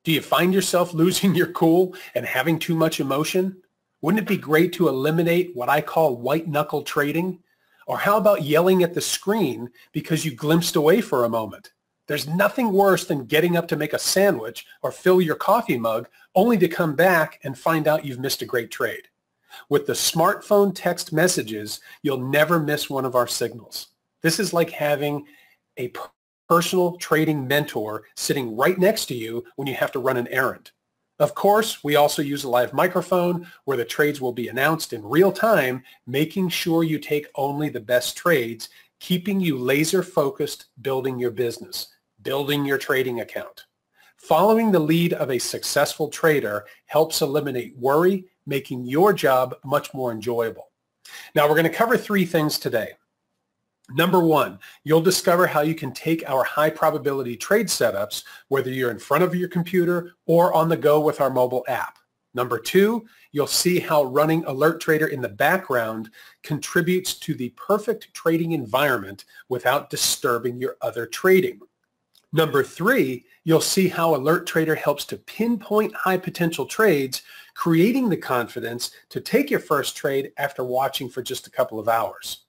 do you find yourself losing your cool and having too much emotion? Wouldn't it be great to eliminate what I call white-knuckle trading? Or how about yelling at the screen because you glimpsed away for a moment? There's nothing worse than getting up to make a sandwich or fill your coffee mug only to come back and find out you've missed a great trade. With the smartphone text messages, you'll never miss one of our signals. This is like having a personal trading mentor sitting right next to you when you have to run an errand. Of course, we also use a live microphone where the trades will be announced in real time, making sure you take only the best trades, keeping you laser focused building your business, building your trading account. Following the lead of a successful trader helps eliminate worry, making your job much more enjoyable. Now, we're going to cover 3 things today. Number 1, you'll discover how you can take our high probability trade setups, whether you're in front of your computer or on the go with our mobile app. Number 2, you'll see how running Alert Trader in the background contributes to the perfect trading environment without disturbing your other trading. Number 3, you'll see how Alert Trader helps to pinpoint high potential trades, creating the confidence to take your first trade after watching for just a couple of hours.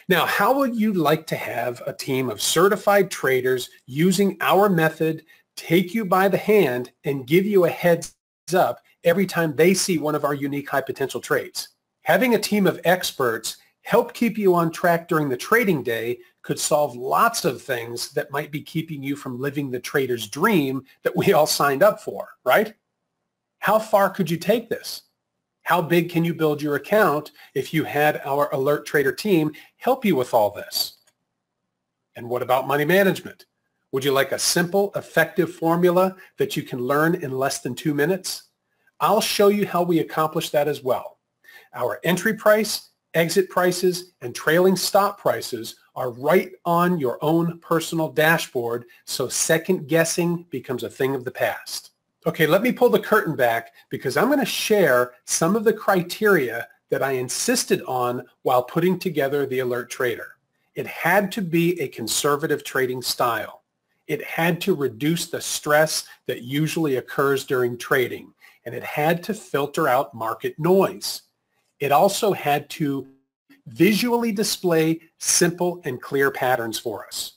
Now, how would you like to have a team of certified traders using our method, take you by the hand, and give you a heads up every time they see one of our unique high potential trades? Having a team of experts help keep you on track during the trading day could solve lots of things that might be keeping you from living the trader's dream that we all signed up for, right? How far could you take this? How big can you build your account if you had our Alert Trader team help you with all this? And what about money management? Would you like a simple, effective formula that you can learn in less than 2 minutes? I'll show you how we accomplish that as well. Our entry price, exit prices, and trailing stop prices are right on your own personal dashboard, so second guessing becomes a thing of the past. Okay, let me pull the curtain back because I'm going to share some of the criteria that I insisted on while putting together the Alert Trader. It had to be a conservative trading style. It had to reduce the stress that usually occurs during trading, and it had to filter out market noise. It also had to visually display simple and clear patterns for us.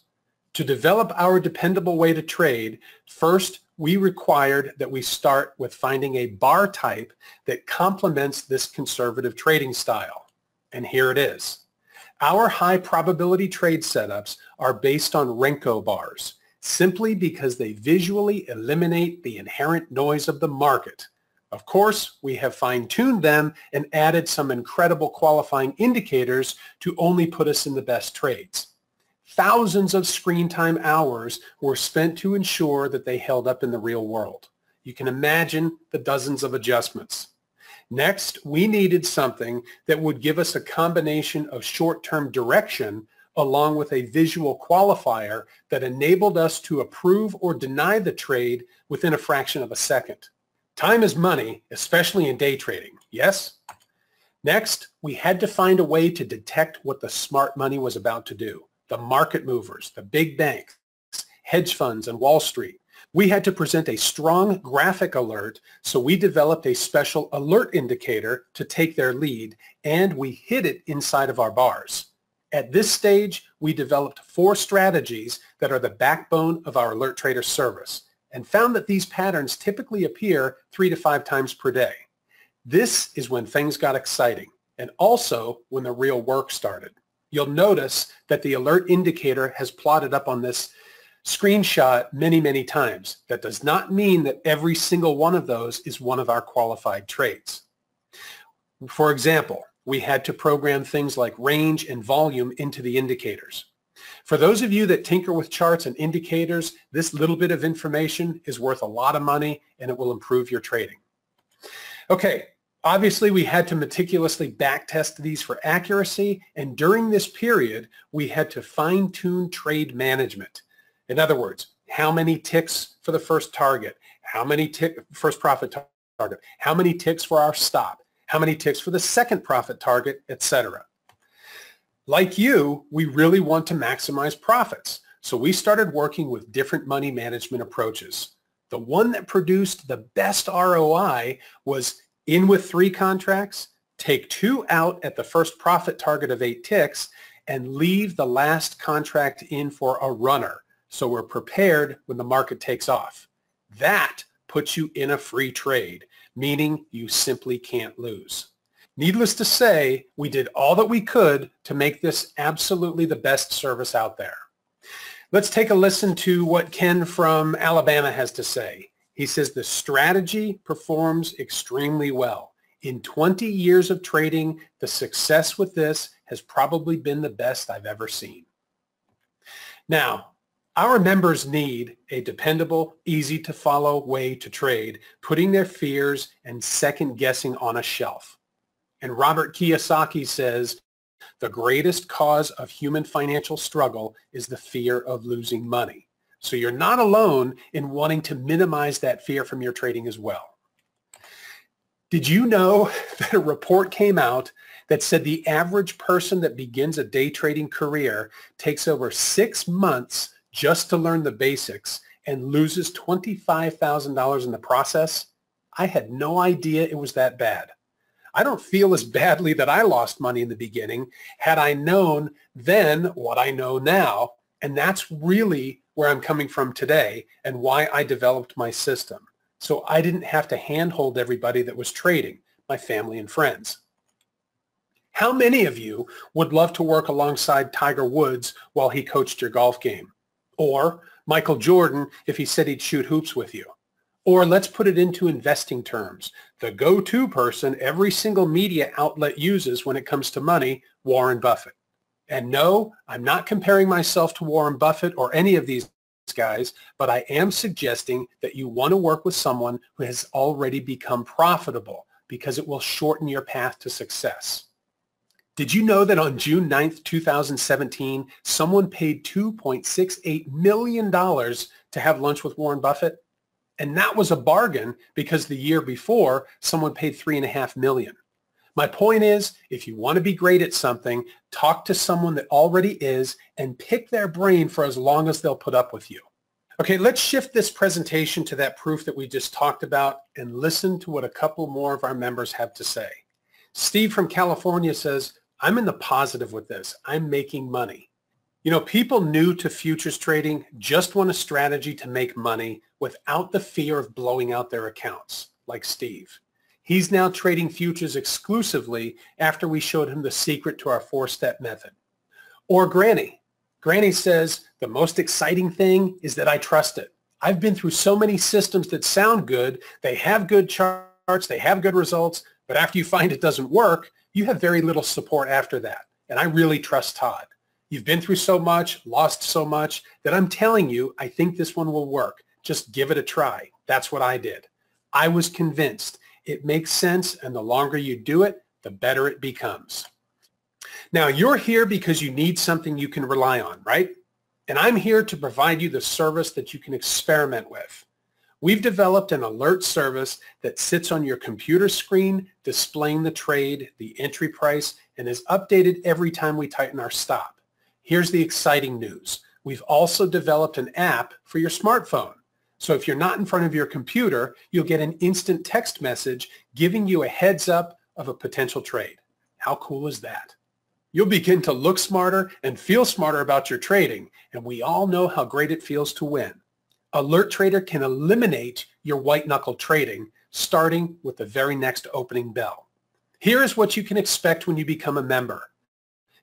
To develop our dependable way to trade, first, we required that we start with finding a bar type that complements this conservative trading style. And here it is. Our high probability trade setups are based on Renko bars, simply because they visually eliminate the inherent noise of the market. Of course, we have fine-tuned them and added some incredible qualifying indicators to only put us in the best trades. Thousands of screen time hours were spent to ensure that they held up in the real world. You can imagine the dozens of adjustments. Next, we needed something that would give us a combination of short-term direction along with a visual qualifier that enabled us to approve or deny the trade within a fraction of a second. Time is money, especially in day trading, yes? Next, we had to find a way to detect what the smart money was about to do. The market movers, the big banks, hedge funds, and Wall Street. We had to present a strong graphic alert, so we developed a special alert indicator to take their lead, and we hid it inside of our bars. At this stage, we developed 4 strategies that are the backbone of our Alert Trader service, and found that these patterns typically appear 3 to 5 times per day. This is when things got exciting, and also when the real work started. You'll notice that the alert indicator has plotted up on this screenshot many, many times. That does not mean that every single one of those is one of our qualified trades. For example, we had to program things like range and volume into the indicators. For those of you that tinker with charts and indicators, this little bit of information is worth a lot of money and it will improve your trading. Okay. Obviously, we had to meticulously backtest these for accuracy, and during this period, we had to fine-tune trade management. In other words, how many ticks for the first target, how many first profit target, how many ticks for our stop, how many ticks for the second profit target, etc. Like you, we really want to maximize profits, so we started working with different money management approaches. The one that produced the best ROI was in with 3 contracts, take 2 out at the first profit target of 8 ticks, and leave the last contract in for a runner, so we're prepared when the market takes off. That puts you in a free trade, meaning you simply can't lose. Needless to say, we did all that we could to make this absolutely the best service out there. Let's take a listen to what Ken from Alabama has to say. He says the strategy performs extremely well. In 20 years of trading, the success with this has probably been the best I've ever seen. Now, our members need a dependable, easy to follow way to trade, putting their fears and second guessing on a shelf. And Robert Kiyosaki says, the greatest cause of human financial struggle is the fear of losing money. So you're not alone in wanting to minimize that fear from your trading as well. Did you know that a report came out that said the average person that begins a day trading career takes over 6 months just to learn the basics and loses $25,000 in the process? I had no idea it was that bad. I don't feel as badly that I lost money in the beginning had I known then what I know now. And that's really where I'm coming from today and why I developed my system. So I didn't have to handhold everybody that was trading, my family and friends. How many of you would love to work alongside Tiger Woods while he coached your golf game? Or Michael Jordan if he said he'd shoot hoops with you? Or let's put it into investing terms. The go-to person every single media outlet uses when it comes to money, Warren Buffett. And no, I'm not comparing myself to Warren Buffett or any of these guys, but I am suggesting that you want to work with someone who has already become profitable because it will shorten your path to success. Did you know that on June 9th, 2017, someone paid $2.68 million to have lunch with Warren Buffett? And that was a bargain because the year before, someone paid $3.5 million. My point is, if you want to be great at something, talk to someone that already is and pick their brain for as long as they'll put up with you. Okay, let's shift this presentation to that proof that we just talked about and listen to what a couple more of our members have to say. Steve from California says, I'm in the positive with this. I'm making money. You know, people new to futures trading just want a strategy to make money without the fear of blowing out their accounts, like Steve. He's now trading futures exclusively after we showed him the secret to our 4-step method. Or Granny. Granny says, the most exciting thing is that I trust it. I've been through so many systems that sound good, they have good charts, they have good results, but after you find it doesn't work, you have very little support after that. And I really trust Todd. You've been through so much, lost so much, that I'm telling you, I think this one will work. Just give it a try. That's what I did. I was convinced. It makes sense, and the longer you do it, the better it becomes. Now, you're here because you need something you can rely on, right? And I'm here to provide you the service that you can experiment with. We've developed an alert service that sits on your computer screen, displaying the trade, the entry price, and is updated every time we tighten our stop. Here's the exciting news. We've also developed an app for your smartphone. So if you're not in front of your computer, you'll get an instant text message giving you a heads up of a potential trade. How cool is that? You'll begin to look smarter and feel smarter about your trading, and we all know how great it feels to win. Alert Trader can eliminate your white-knuckle trading, starting with the very next opening bell. Here is what you can expect when you become a member.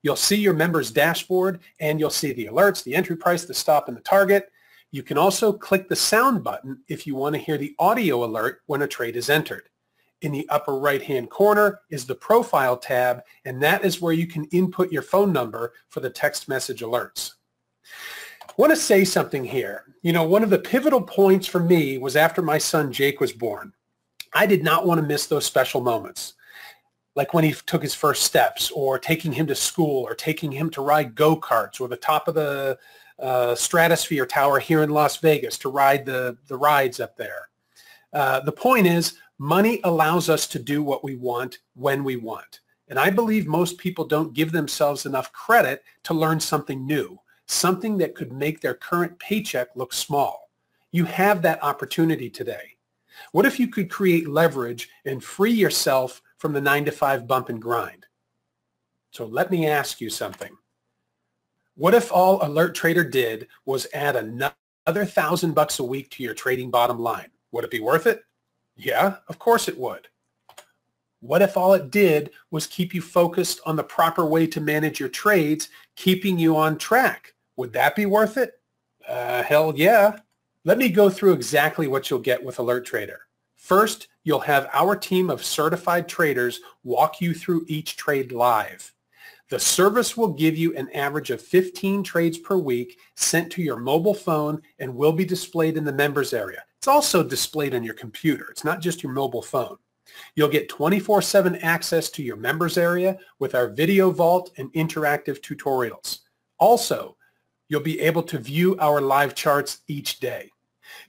You'll see your member's dashboard, and you'll see the alerts, the entry price, the stop, and the target. You can also click the sound button if you want to hear the audio alert when a trade is entered. In the upper right-hand corner is the Profile tab, and that is where you can input your phone number for the text message alerts. I want to say something here. You know, one of the pivotal points for me was after my son Jake was born. I did not want to miss those special moments, like when he took his first steps, or taking him to school, or taking him to ride go-karts, or the top of the Stratosphere Tower here in Las Vegas to ride the rides up there. The point is, money allows us to do what we want when we want. And I believe most people don't give themselves enough credit to learn something new, something that could make their current paycheck look small. You have that opportunity today. What if you could create leverage and free yourself from the 9-to-5 bump and grind? So let me ask you something. What if all Alert Trader did was add another $1,000 a week to your trading bottom line? Would it be worth it? Yeah, of course it would. What if all it did was keep you focused on the proper way to manage your trades, keeping you on track? Would that be worth it? Hell yeah. Let me go through exactly what you'll get with Alert Trader. First, you'll have our team of certified traders walk you through each trade live. The service will give you an average of 15 trades per week sent to your mobile phone and will be displayed in the members area. It's also displayed on your computer. It's not just your mobile phone. You'll get 24/7 access to your members area with our video vault and interactive tutorials. Also, you'll be able to view our live charts each day.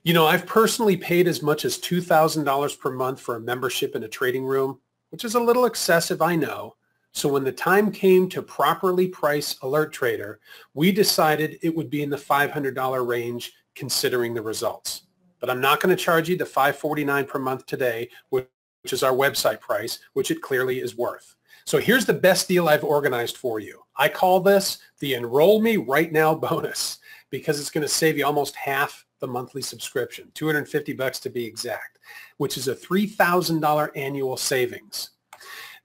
You know, I've personally paid as much as $2,000 per month for a membership in a trading room, which is a little excessive, I know. So when the time came to properly price Alert Trader, we decided it would be in the $500 range considering the results. But I'm not going to charge you the $549 per month today, which is our website price, which it clearly is worth. So here's the best deal I've organized for you. I call this the Enroll Me Right Now bonus because it's going to save you almost half the monthly subscription, $250 to be exact, which is a $3,000 annual savings.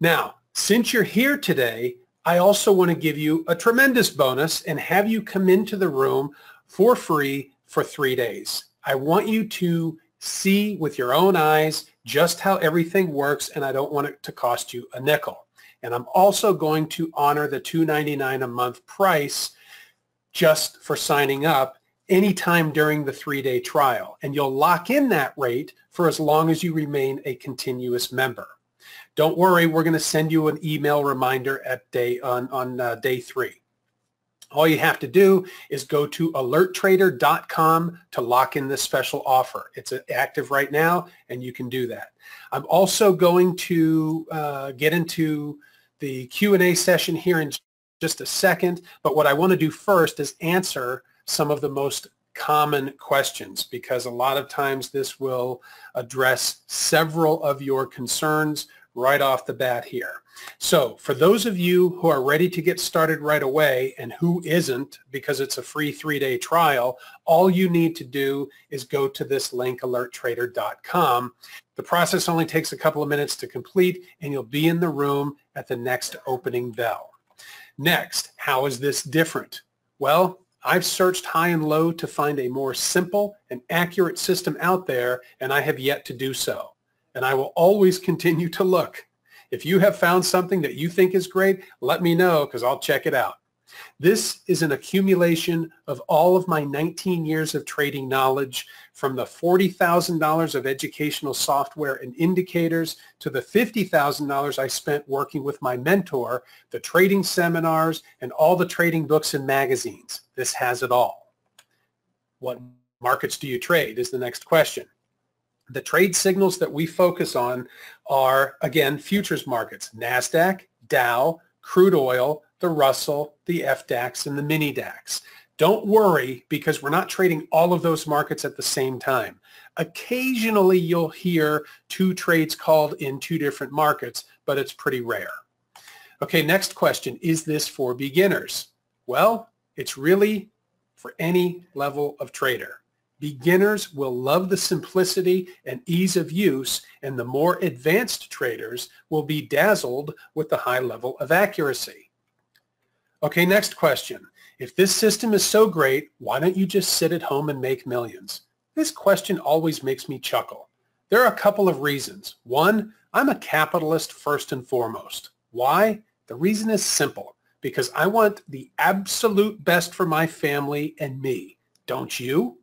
Now, since you're here today, I also want to give you a tremendous bonus and have you come into the room for free for 3 days. I want you to see with your own eyes just how everything works, and I don't want it to cost you a nickel. And I'm also going to honor the $299 a month price just for signing up anytime during the 3-day trial. And you'll lock in that rate for as long as you remain a continuous member. Don't worry, we're going to send you an email reminder at on day 3. All you have to do is go to alerttrader.com to lock in this special offer. It's active right now, and you can do that. I'm also going to get into the Q&A session here in just a second, but what I want to do first is answer some of the most common questions, because a lot of times this will address several of your concerns right off the bat here. So for those of you who are ready to get started right away and who isn't, because it's a free 3-day trial, all you need to do is go to this link, alerttrader.com. The process only takes a couple of minutes to complete, and you'll be in the room at the next opening bell. Next, how is this different? Well, I've searched high and low to find a more simple and accurate system out there, and I have yet to do so. And I will always continue to look. If you have found something that you think is great, let me know because I'll check it out. This is an accumulation of all of my 19 years of trading knowledge, from the $40,000 of educational software and indicators to the $50,000 I spent working with my mentor, the trading seminars, and all the trading books and magazines. This has it all. What markets do you trade is the next question. The trade signals that we focus on are, again, futures markets: NASDAQ, Dow, crude oil, the Russell, the FDAX, and the mini DAX. Don't worry, because we're not trading all of those markets at the same time. Occasionally, you'll hear 2 trades called in 2 different markets, but it's pretty rare. Okay, next question. Is this for beginners? Well, it's really for any level of trader. Beginners will love the simplicity and ease of use, and the more advanced traders will be dazzled with the high level of accuracy. Okay, next question. If this system is so great, why don't you just sit at home and make millions? This question always makes me chuckle. There are a couple of reasons. One, I'm a capitalist first and foremost. Why? The reason is simple. Because I want the absolute best for my family and me. Don't you?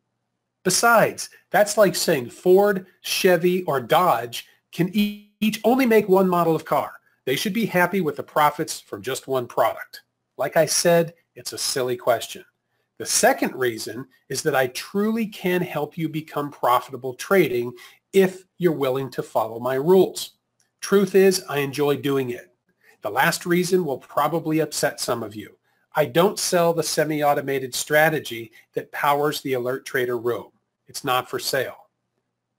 Besides, that's like saying Ford, Chevy, or Dodge can each only make one model of car. They should be happy with the profits from just one product. Like I said, it's a silly question. The second reason is that I truly can help you become profitable trading if you're willing to follow my rules. Truth is, I enjoy doing it. The last reason will probably upset some of you. I don't sell the semi-automated strategy that powers the Alert Trader room. It's not for sale.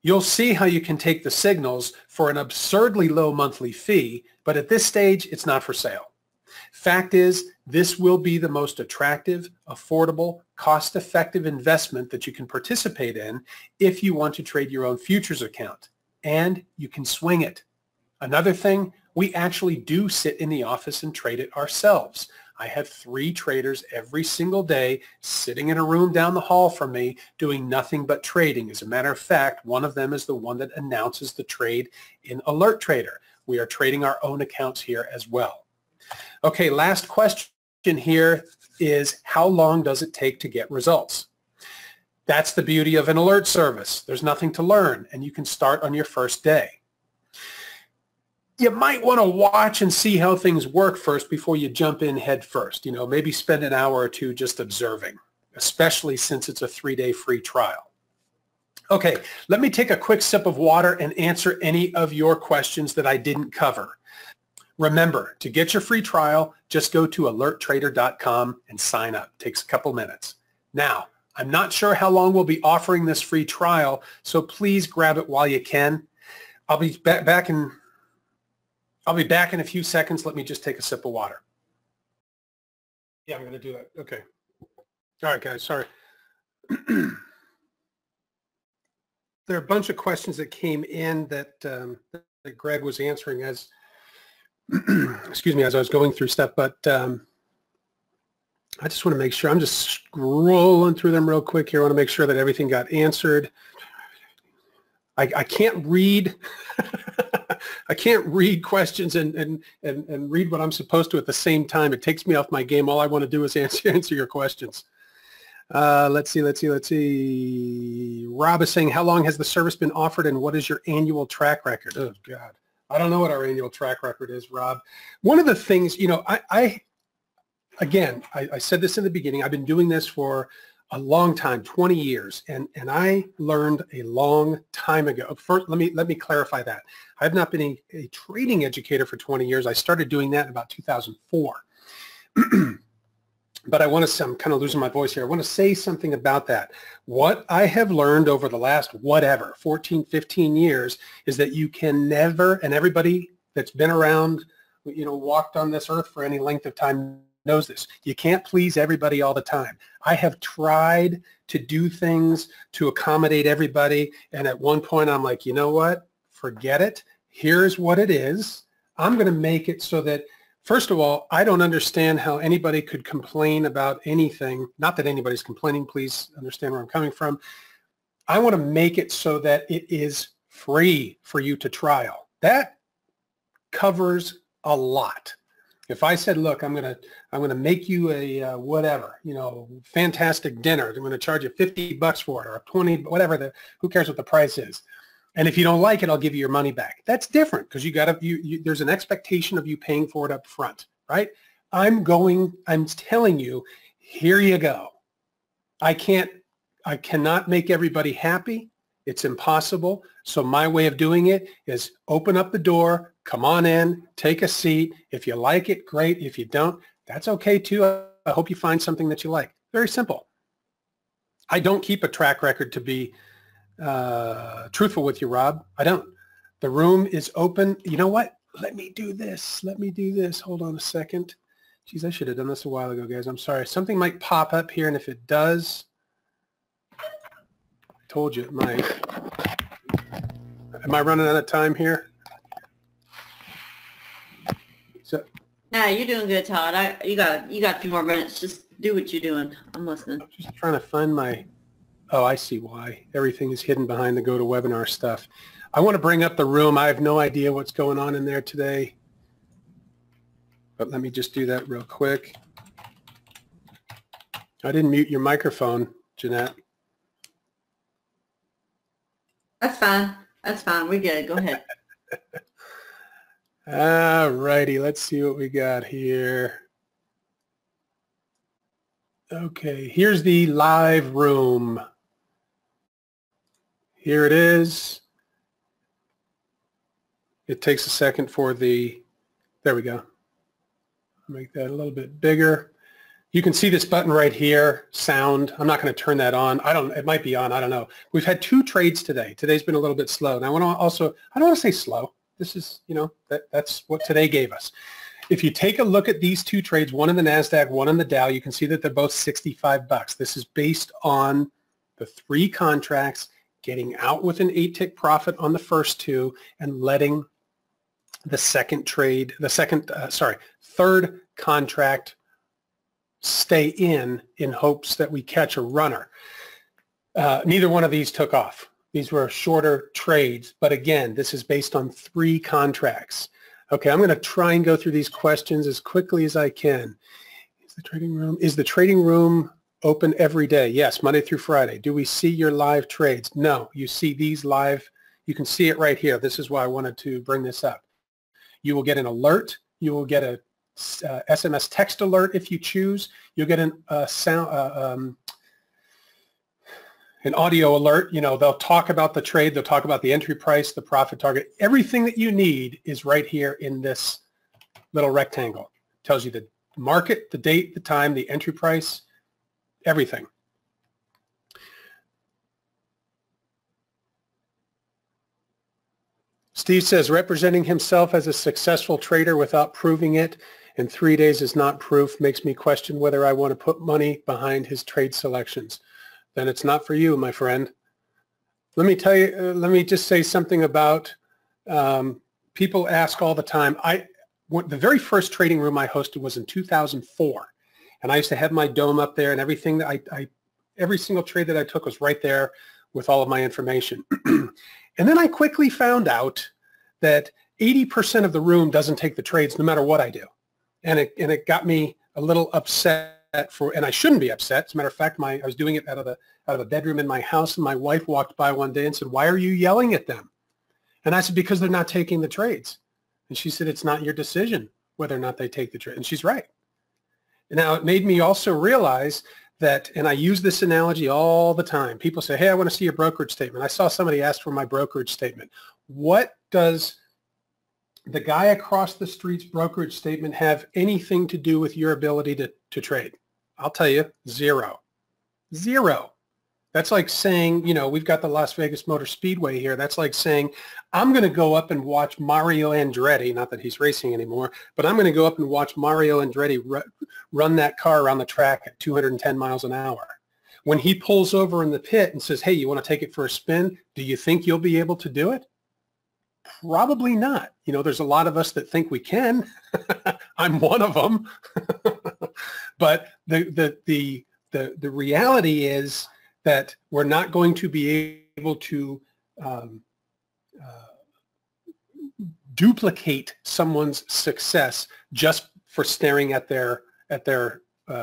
You'll see how you can take the signals for an absurdly low monthly fee, but at this stage, it's not for sale. Fact is, this will be the most attractive, affordable, cost-effective investment that you can participate in if you want to trade your own futures account, and you can swing it. Another thing, we actually do sit in the office and trade it ourselves. I have 3 traders every single day sitting in a room down the hall from me doing nothing but trading. As a matter of fact, one of them is the one that announces the trade in Alert Trader. We are trading our own accounts here as well. Okay, last question here is, how long does it take to get results? That's the beauty of an alert service. There's nothing to learn, and you can start on your first day. You might want to watch and see how things work first before you jump in head first. You know, maybe spend an hour or two just observing, especially since it's a 3-day free trial. Okay, let me take a quick sip of water and answer any of your questions that I didn't cover. Remember, to get your free trial, just go to alerttrader.com and sign up. It takes a couple minutes. Now, I'm not sure how long we'll be offering this free trial, so please grab it while you can. I'll be back in a few seconds. Let me just take a sip of water. Yeah, I'm going to do that. Okay. All right, guys, sorry. There are a bunch of questions that came in that Greg was answering as excuse me, as I was going through stuff, but I just want to make sure. I'm just scrolling through them real quick here. I want to make sure that everything got answered. I can't read. I can't read questions and read what I'm supposed to at the same time. It takes me off my game. All I want to do is answer your questions. Let's see. Rob is saying, how long has the service been offered and what is your annual track record? Oh, God. I don't know what our annual track record is, Rob. One of the things, you know, I said this in the beginning. I've been doing this for a long time, 20 years, and I learned a long time ago. First, let me clarify that. I've not been a trading educator for 20 years. I started doing that in about 2004. But I'm kind of losing my voice here. I want to say something about that. What I have learned over the last 14, 15 years is that you can never, and everybody that's been around, you know, walked on this earth for any length of time knows this. You can't please everybody all the time. I have tried to do things to accommodate everybody, and at one point I'm like, you know what? Forget it. Here's what it is. I'm going to make it so that, first of all, I don't understand how anybody could complain about anything. Not that anybody's complaining. Please understand where I'm coming from. I want to make it so that it is free for you to trial. That covers a lot. If I said, look, I'm gonna make you a whatever, you know, fantastic dinner. I'm going to charge you $50 for it, or 20, whatever. Who cares what the price is? And if you don't like it, I'll give you your money back. That's different because there's an expectation of you paying for it up front, right? I'm telling you, here you go. I cannot make everybody happy. It's impossible. So my way of doing it is open up the door, come on in, take a seat. If you like it, great. If you don't, that's okay too. I hope you find something that you like. Very simple. I don't keep a track record to be truthful with you, Rob. I don't. The room is open. You know what? Let me do this. Hold on a second. Geez, I should have done this a while ago, guys. I'm sorry. Something might pop up here, and if it does, I told you it might. Am I running out of time here? So. No, you're doing good, Todd. You got a few more minutes. Just do what you're doing. I'm listening. I'm just trying to find my. Oh, I see why. Everything is hidden behind the GoToWebinar stuff. I want to bring up the room. I have no idea what's going on in there today. But let me just do that real quick. I didn't mute your microphone, Jeanette. That's fine. That's fine. We're good. Go ahead. All righty. Let's see what we got here. Okay. Here's the live room. Here it is. It takes a second for the, there we go. Make that a little bit bigger. You can see this button right here, sound. I'm not going to turn that on. It might be on. I don't know. We've had 2 trades today. Today's been a little bit slow. And I want to also, I don't want to say slow. This is, you know, that's what today gave us. If you take a look at these 2 trades, one in the NASDAQ, one in the Dow, you can see that they're both $65. This is based on the 3 contracts, getting out with an 8-tick profit on the first 2 and letting the third contract stay in hopes that we catch a runner. Neither one of these took off. These were shorter trades, but again, this is based on 3 contracts. Okay, I'm going to try and go through these questions as quickly as I can. Is the trading room open every day? Yes, Monday through Friday. Do we see your live trades? No, you see these live. You can see it right here. This is why I wanted to bring this up. You will get an alert. You will get a SMS text alert if you choose. You'll get an audio alert. You know, they'll talk about the trade. They'll talk about the entry price, the profit target. Everything that you need is right here in this little rectangle. It tells you the market, the date, the time, the entry price, everything. Steve says, representing himself as a successful trader without proving it in 3 days is not proof. Makes me question whether I want to put money behind his trade selections. Then it's not for you, my friend. Let me tell you, let me just say something about people ask all the time. The very first trading room I hosted was in 2004. And I used to have my dome up there and everything that every single trade that I took was right there with all of my information. And then I quickly found out that 80% of the room doesn't take the trades no matter what I do. And it got me a little upset and I shouldn't be upset. As a matter of fact, I was doing it out of a bedroom in my house, and my wife walked by one day and said, "Why are you yelling at them?" And I said, "Because they're not taking the trades." And she said, "It's not your decision whether or not they take the trade." And she's right. And now it made me also realize that, and I use this analogy all the time. People say, "Hey, I want to see your brokerage statement." I saw somebody ask for my brokerage statement. What does the guy across the street's brokerage statement have anything to do with your ability to trade? I'll tell you, zero. Zero. That's like saying, you know, we've got the Las Vegas Motor Speedway here. That's like saying, I'm going to go up and watch Mario Andretti, not that he's racing anymore, but I'm going to go up and watch Mario Andretti run that car around the track at 210 miles an hour. When he pulls over in the pit and says, "Hey, you want to take it for a spin?" Do you think you'll be able to do it? Probably not. You know, there's a lot of us that think we can. I'm one of them. But the reality is that we're not going to be able to duplicate someone's success just for staring at their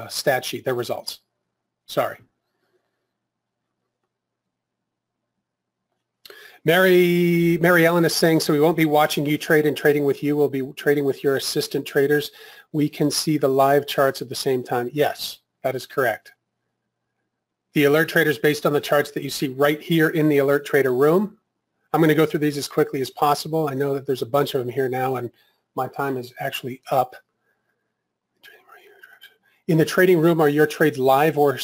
stat sheet, their results. Sorry. Mary Ellen is saying, so we won't be watching you trade and trading with you. We'll be trading with your assistant traders. We can see the live charts at the same time. Yes, that is correct. The alert trader is based on the charts that you see right here in the alert trader room. I'm going to go through these as quickly as possible. I know that there's a bunch of them here now, and my time is actually up. In the trading room, are your trades live or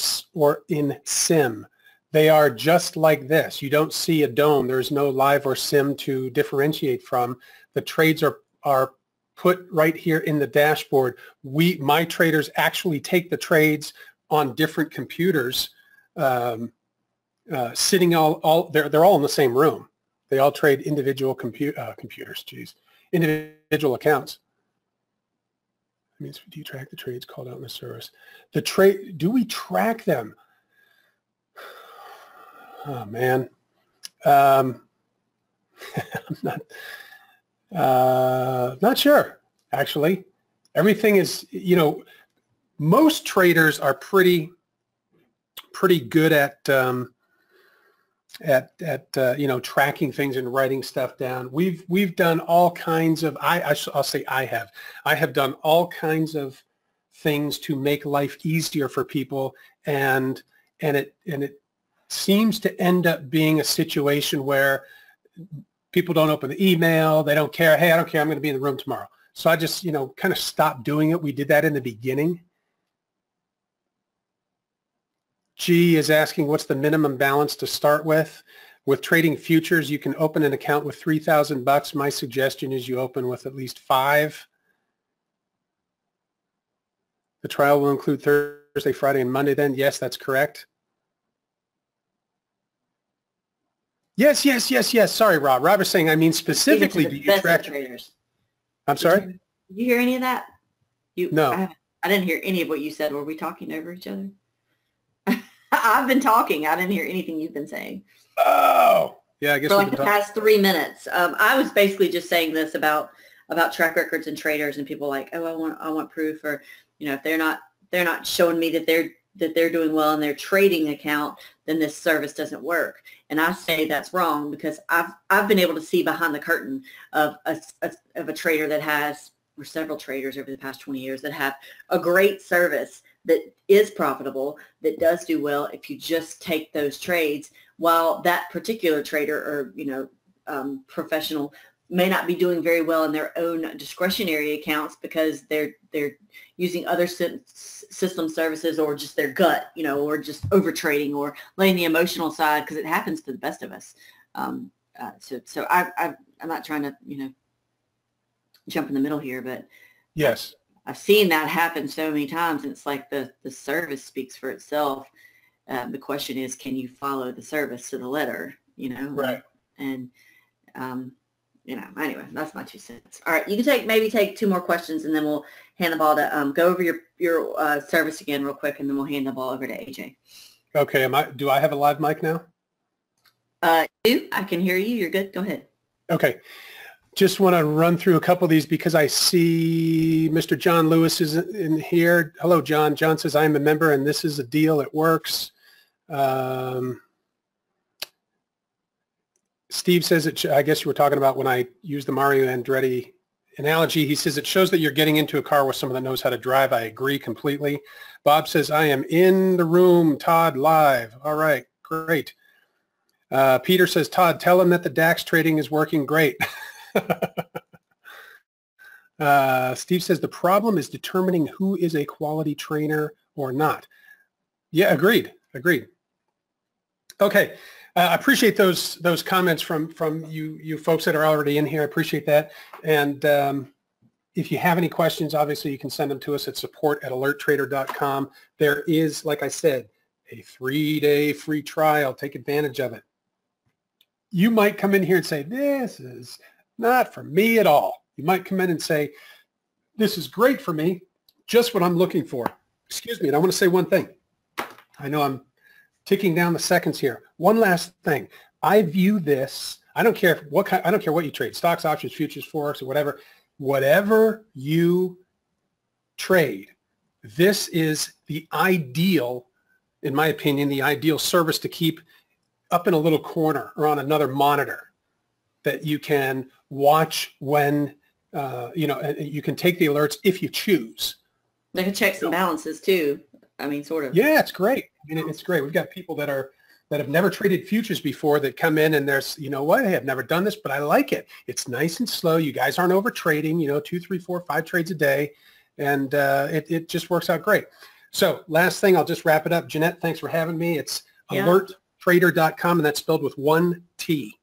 in sim? They are just like this. You don't see a dome. There's no live or sim to differentiate from. The trades are put right here in the dashboard. My traders actually take the trades on different computers, sitting they're all in the same room. They all trade individual computers, individual accounts. That means, do you track the trades called out in the service? Do we track them? Oh man, I'm not sure. Actually, everything is, you know, most traders are pretty good at you know, tracking things and writing stuff down. We've done all kinds of I'll say I have done all kinds of things to make life easier for people, and it seems to end up being a situation where people don't open the email, they don't care. Hey, I don't care, I'm going to be in the room tomorrow. So I just, you know, kind of stopped doing it. We did that in the beginning. G is asking, what's the minimum balance to start with? With trading futures, you can open an account with $3,000. My suggestion is you open with at least 5. The trial will include Thursday, Friday, and Monday then? Yes, that's correct. Yes. Sorry, Rob. Rob is saying, I mean, specifically, do you track traders? I'm sorry? Did you hear any of that? No. I didn't hear any of what you said. Were we talking over each other? I've been talking. I didn't hear anything you've been saying. Oh, yeah, I guess for like the past 3 minutes. I was basically just saying this about track records and traders, and people like, oh, I want proof, or if they're not showing me that they're doing well in their trading account, then this service doesn't work. And I say that's wrong, because I've been able to see behind the curtain of a trader that has, or several traders over the past 20 years that have a great service that is profitable, that does do well if you just take those trades, while that particular trader or professional may not be doing very well in their own discretionary accounts because they're using other system services, or just their gut, or just over trading, or letting the emotional side, because it happens to the best of us. So I'm not trying to jump in the middle here, but yes, I've seen that happen so many times, and it's like the service speaks for itself. The question is, can you follow the service to the letter? Right. And anyway, that's my 2 cents. All right, you can maybe take 2 more questions, and then we'll hand the ball to go over your service again real quick, and then we'll hand the ball over to AJ. Okay. Do I have a live mic now? I can hear you. You're good. Go ahead. Okay. Just want to run through a couple of these because I see Mr. John Lewis is in here. Hello, John. John says, I'm a member and this is a deal. It works. Steve says, I guess you were talking about when I used the Mario Andretti analogy. He says, it shows that you're getting into a car with someone that knows how to drive. I agree completely. Bob says, I am in the room, Todd, live. All right, great. Peter says, Todd, tell him that the DAX trading is working great. Steve says the problem is determining who is a quality trainer or not. Yeah, agreed. Okay, I appreciate those comments from you folks that are already in here. I appreciate that. And if you have any questions, obviously you can send them to us at support@alerttrader.com. There is, like I said, a 3-day free trial. Take advantage of it. You might come in here and say, this is not for me at all. You might come in and say, this is great for me, just what I'm looking for. Excuse me, and I want to say one thing. I know I'm ticking down the seconds here. One last thing. I view this, I don't care what you trade, stocks, options, futures, forex, or whatever. Whatever you trade, this is the ideal, in my opinion, the ideal service to keep up in a little corner or on another monitor that you can watch when, you can take the alerts if you choose. They can check some balances too. I mean, sort of. Yeah, it's great. I mean, it's great. We've got people that have never traded futures before that come in, and there's, you know what, I have never done this, but I like it. It's nice and slow. You guys aren't over trading, 2, 3, 4, 5 trades a day. And it just works out great. So last thing, I'll just wrap it up. Jeanette, thanks for having me. It's alerttrader.com, and that's spelled with 1 T.